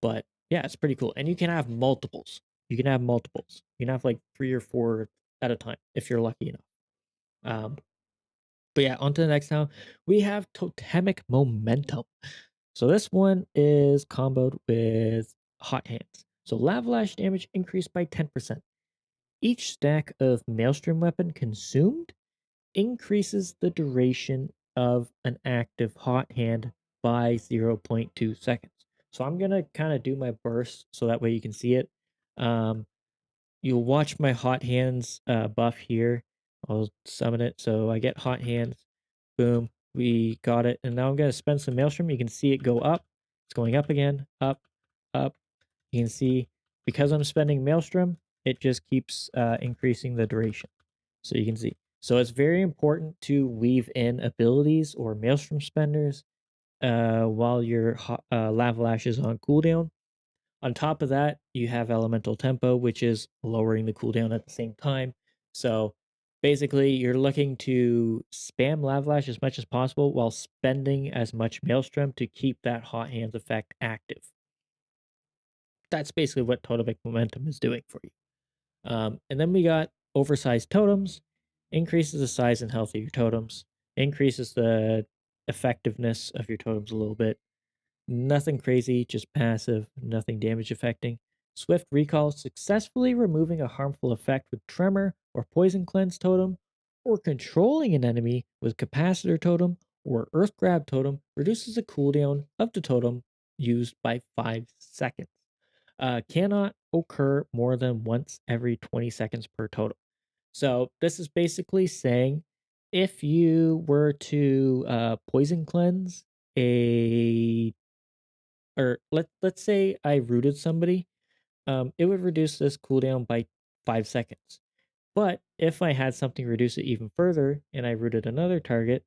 But yeah, it's pretty cool. And you can have multiples. You can have multiples. You can have like 3 or 4 at a time if you're lucky enough. But yeah, on to the next now. We have Totemic Momentum. So this one is comboed with Hot Hands. So Lavalash damage increased by 10%. Each stack of Maelstrom weapon consumed increases the duration of an active Hot Hand by 0.2 seconds. So I'm going to kind of do my burst so that way you can see it. Um, you'll watch my Hot Hands buff here. I'll summon it. So I get Hot Hands. Boom. We got it. And now I'm going to spend some Maelstrom. You can see it go up. It's going up again. Up, up. You can see because I'm spending Maelstrom, it just keeps increasing the duration. So you can see. So it's very important to weave in abilities or Maelstrom spenders while your Lavalash is on cooldown. On top of that, you have elemental tempo, which is lowering the cooldown at the same time. So basically, you're looking to spam Lavalash as much as possible while spending as much Maelstrom to keep that Hot Hands effect active. That's basically what Totemic Momentum is doing for you. And then we got oversized totems, increases the size and health of your totems, increases the effectiveness of your totems a little bit. Nothing crazy, just passive, nothing damage affecting. Swift recall, successfully removing a harmful effect with Tremor or Poison Cleanse totem, or controlling an enemy with Capacitor totem or Earth Grab totem reduces the cooldown of the totem used by 5 seconds. Cannot occur more than once every 20 seconds per totem. So this is basically saying if you were to Poison Cleanse a or let's say I rooted somebody, it would reduce this cooldown by 5 seconds. But if I had something reduce it even further and I rooted another target,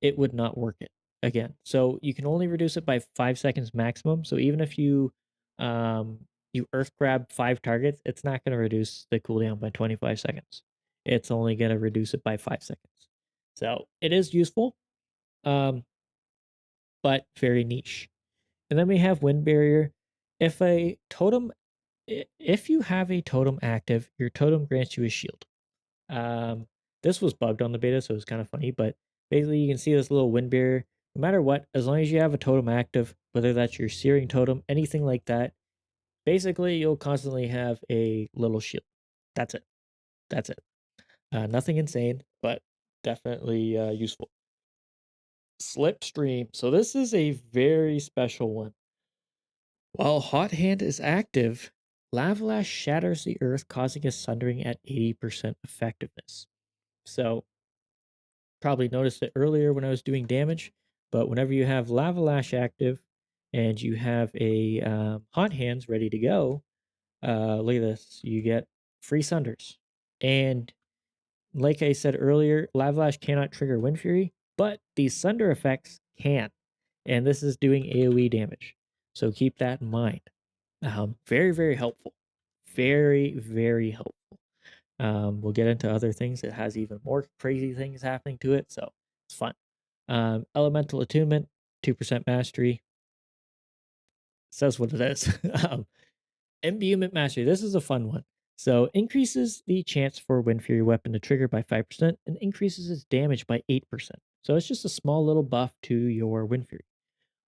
it would not work it again. So you can only reduce it by 5 seconds maximum. So even if you earth grab 5 targets, it's not going to reduce the cooldown by 25 seconds. It's only going to reduce it by 5 seconds. So it is useful, um, but very niche. And then we have wind barrier. If a totem, if you have a totem active, your totem grants you a shield. Um, this was bugged on the beta, so it was kind of funny, but basically you can see this little wind barrier. No matter what, as long as you have a totem active, whether that's your searing totem, anything like that, basically you'll constantly have a little shield. That's it. That's it. Nothing insane, but definitely useful. Slipstream. So this is a very special one. While Hot Hand is active, Lavalash shatters the earth, causing a sundering at 80% effectiveness. So probably noticed it earlier when I was doing damage, but whenever you have Lava Lash active and you have a Hot Hands ready to go, look at this. You get free Sunders. And like I said earlier, Lava Lash cannot trigger Wind Fury, but these Sunder effects can. And this is doing AoE damage. So keep that in mind. Very, very helpful. Very, very helpful. We'll get into other things. It has even more crazy things happening to it, so it's fun. Elemental attunement, 2% mastery. Says what it is. Imbuement mastery. This is a fun one. So increases the chance for Wind Fury weapon to trigger by 5% and increases its damage by 8%. So it's just a small little buff to your Wind Fury.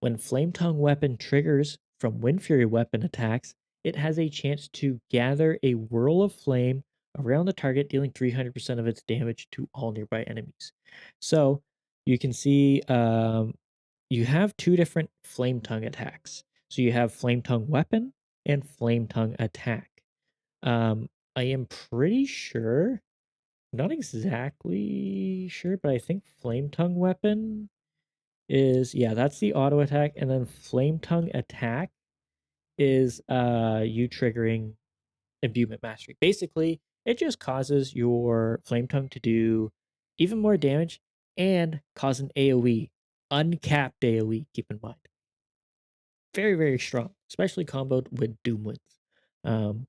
When Flame Tongue weapon triggers from Wind Fury weapon attacks, it has a chance to gather a whirl of flame around the target, dealing 300% of its damage to all nearby enemies. So you can see you have two different Flame Tongue attacks. So you have Flame Tongue weapon and Flame Tongue attack. I am pretty sure, not exactly sure, but I think Flame Tongue weapon is, yeah, that's the auto attack, and then Flame Tongue attack is you triggering imbuement mastery. Basically, it just causes your Flame Tongue to do even more damage and cause an AoE, uncapped AoE, keep in mind. Very, very strong, especially comboed with Doom Winds.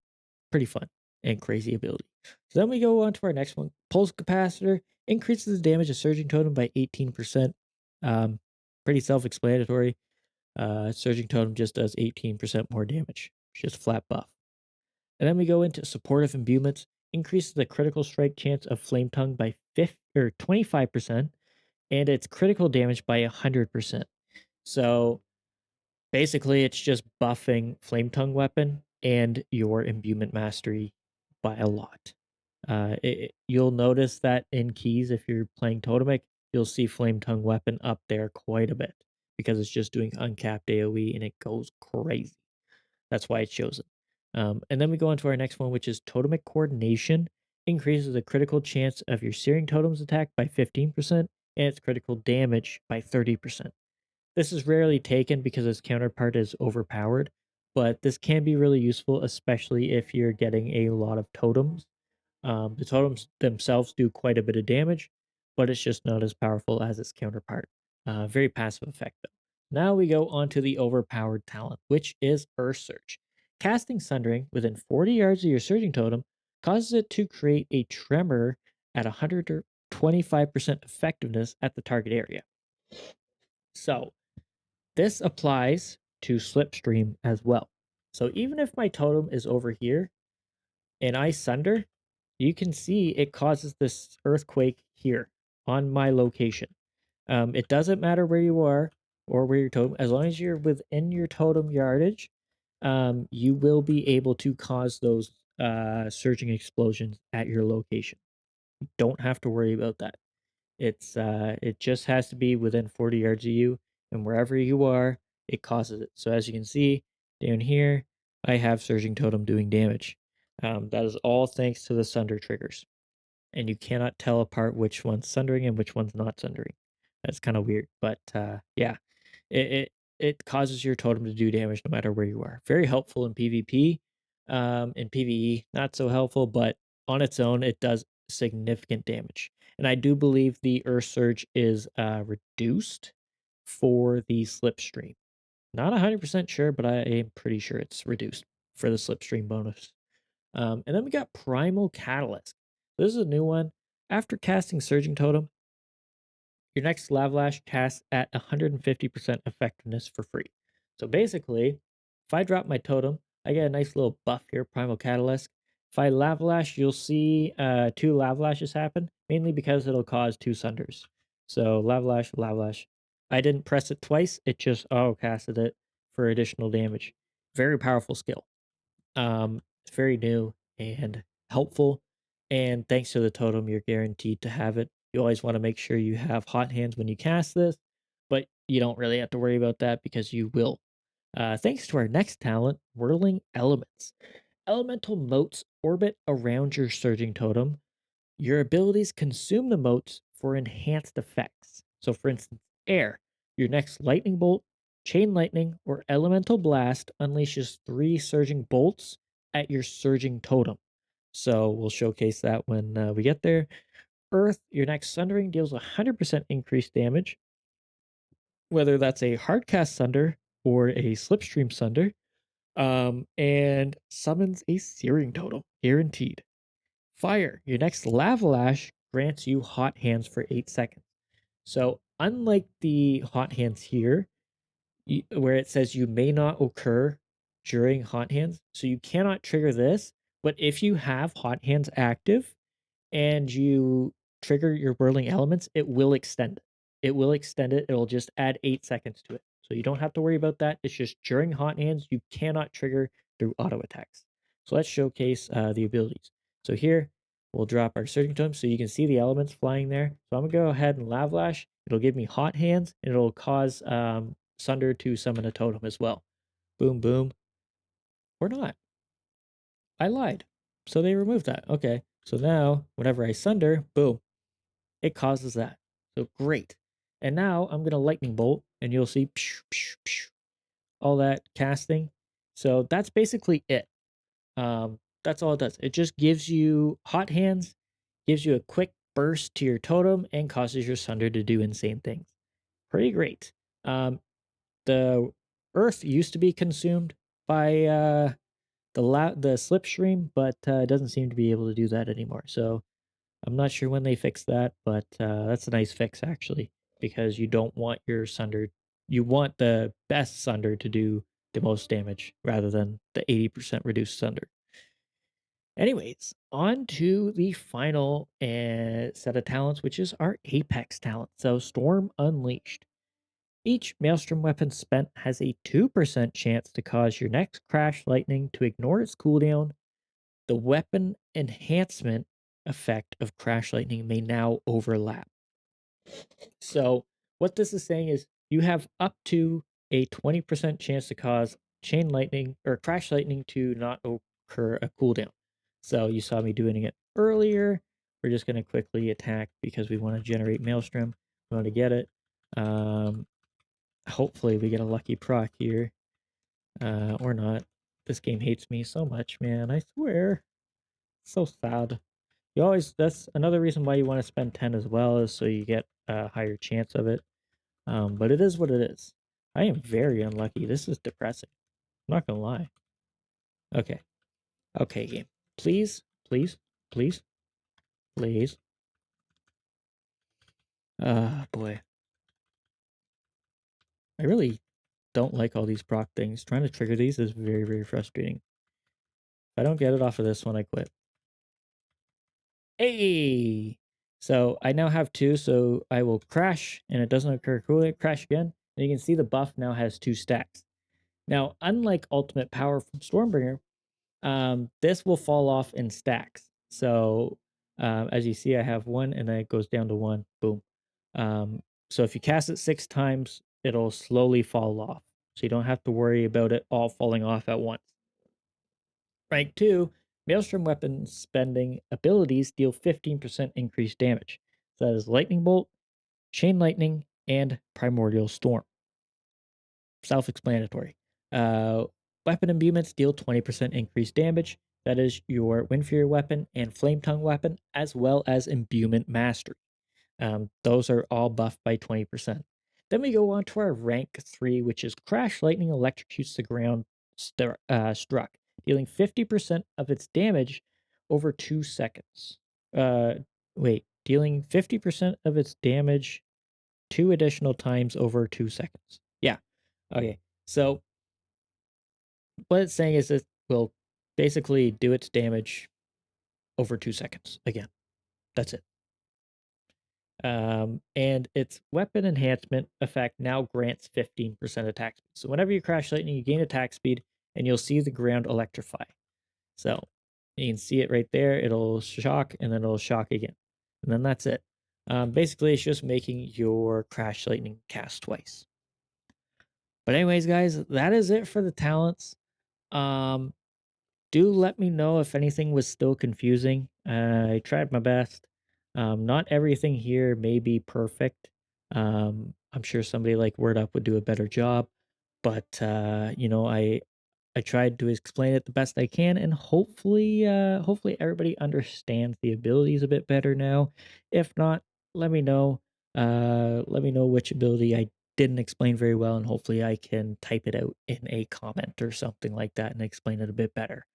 Pretty fun and crazy ability. So then we go on to our next one. Pulse Capacitor increases the damage of Surging Totem by 18%. Pretty self-explanatory. Surging Totem just does 18% more damage. It's just flat buff. And then we go into Supportive Imbuements. Increases the critical strike chance of Flame Tongue by 25% and its critical damage by 100%. So basically, it's just buffing Flame Tongue weapon and your Imbuement Mastery by a lot. You'll notice that in keys, if you're playing Totemic, you'll see Flame Tongue weapon up there quite a bit because it's just doing uncapped AoE and it goes crazy. That's why it's chosen. And then we go on to our next one, which is Totemic Coordination. Increases the critical chance of your Searing Totem's attack by 15% and its critical damage by 30%. This is rarely taken because its counterpart is overpowered, but this can be really useful, especially if you're getting a lot of totems. The totems themselves do quite a bit of damage, but it's just not as powerful as its counterpart. Very passive effect, though. Now we go on to the overpowered talent, which is Earth Surge. Casting Sundering within 40 yards of your Surging Totem causes it to create a tremor at 125% effectiveness at the target area. So, this applies to Slipstream as well. So even if my totem is over here and I sunder, you can see it causes this earthquake here on my location. It doesn't matter where you are or where your totem, as long as you're within your totem yardage, you will be able to cause those surging explosions at your location. You don't have to worry about that. It just has to be within 40 yards of you, and wherever you are, it causes it. So as you can see down here, I have Surging Totem doing damage. That is all thanks to the Sunder triggers, and you cannot tell apart which one's sundering and which one's not sundering. That's kind of weird, but yeah, it it causes your totem to do damage no matter where you are. Very helpful in PvP. In PvE, not so helpful, but on its own, it does significant damage. And I do believe the Earth Surge is reduced for the Slipstream. Not 100% sure, but I am pretty sure it's reduced for the Slipstream bonus. And then we got Primal Catalyst. This is a new one. After casting Surging Totem, your next Lavlash casts at 150% effectiveness for free. So basically, if I drop my totem, I get a nice little buff here, Primal Catalyst. If I Lavlash, you'll see 2 Lavlashes happen, mainly because it'll cause 2 Sunders. So Lavlash, Lavlash. I didn't press it twice, it just auto-casted it for additional damage. Very powerful skill. It's very new and helpful. And thanks to the totem, you're guaranteed to have it. You always want to make sure you have hot hands when you cast this, but you don't really have to worry about that because you will. Thanks to our next talent, Whirling Elements. Elemental motes orbit around your surging totem. Your abilities consume the motes for enhanced effects. So, for instance, air. Your next lightning bolt, chain lightning, or elemental blast unleashes 3 surging bolts at your surging totem. So, we'll showcase that when we get there. Earth, your next sundering deals 100% increased damage, whether that's a hardcast sunder or a slipstream sunder, and summons a searing totem, guaranteed. Fire, your next Lavalash grants you hot hands for 8 seconds. So, unlike the hot hands here, where it says you may not occur during hot hands, so you cannot trigger this, but if you have hot hands active, and you trigger your whirling elements, it will extend it. It will extend it. It'll just add 8 seconds to it. So you don't have to worry about that. It's just during hot hands, you cannot trigger through auto attacks. So let's showcase the abilities. So here, we'll drop our surging totem so you can see the elements flying there. So I'm gonna go ahead and Lavlash. It'll give me hot hands and it'll cause Sunder to summon a totem as well. Boom, boom. Or not. I lied. So they removed that. Okay. So now, whenever I sunder, boom, it causes that. So great. And now I'm going to lightning bolt, and you'll see all that casting. So that's basically it. That's all it does. It just gives you hot hands, gives you a quick burst to your totem, and causes your sunder to do insane things. Pretty great. The earth used to be consumed by the slipstream, but it doesn't seem to be able to do that anymore. So I'm not sure when they fix that, but that's a nice fix actually, because you don't want your Sunder. You want the best Sunder to do the most damage rather than the 80% reduced Sunder. Anyways, on to the final set of talents, which is our Apex talent. So Storm Unleashed. Each Maelstrom weapon spent has a 2% chance to cause your next Crash Lightning to ignore its cooldown. The weapon enhancement effect of Crash Lightning may now overlap. So, what this is saying is you have up to a 20% chance to cause Chain Lightning or Crash Lightning to not occur a cooldown. So, you saw me doing it earlier. We're just going to quickly attack because we want to generate Maelstrom. We want to get it. Hopefully, we get a lucky proc here. Or not. This game hates me so much, man. I swear. So sad. You always that's another reason why you want to spend 10 as well, is so you get a higher chance of it. But it is what it is. I am very unlucky. This is depressing. I'm not gonna lie. Okay. Okay, game. Please, please, please, please. Ah, boy. I really don't like all these proc things. Trying to trigger these is very, very frustrating. If I don't get it off of this one, I quit. Hey! So I now have 2, so I will crash, and it doesn't occur coolly. Crash again, and you can see the buff now has 2 stacks. Now, unlike Ultimate Power from Stormbringer, this will fall off in stacks. So as you see, I have 1, and then it goes down to 1. Boom. So if you cast it 6 times, it'll slowly fall off. So you don't have to worry about it all falling off at once. Rank 2, Maelstrom weapons spending abilities deal 15% increased damage. So that is Lightning Bolt, Chain Lightning, and Primordial Storm. self-explanatory. Uh, Weapon imbuements deal 20% increased damage. That is your Wind Fury weapon and Flame Tongue weapon, as well as imbuement mastery. Those are all buffed by 20%. Then we go on to our rank 3, which is Crash Lightning electrocutes the ground struck, dealing 50% of its damage over 2 seconds. Uh, dealing 50% of its damage 2 additional times over 2 seconds. Yeah. Okay. So what it's saying is it will basically do its damage over 2 seconds again. That's it. And its weapon enhancement effect now grants 15% attack speed. So whenever you crash lightning, you gain attack speed, and you'll see the ground electrify. So you can see it right there. It'll shock, and then it'll shock again, and then that's it. Basically, it's just making your crash lightning cast twice. But anyways, guys, that is it for the talents. Um, do let me know if anything was still confusing. I tried my best. Not everything here may be perfect. I'm sure somebody like Word Up would do a better job, but I tried to explain it the best I can, and hopefully everybody understands the abilities a bit better now. If not, let me know. Let me know which ability I didn't explain very well, and hopefully I can type it out in a comment or something like that and explain it a bit better.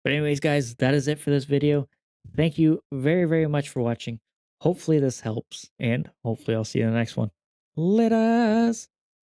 But anyways, guys, that is it for this video. Thank you very, very much for watching. Hopefully this helps, and hopefully I'll see you in the next one. Later.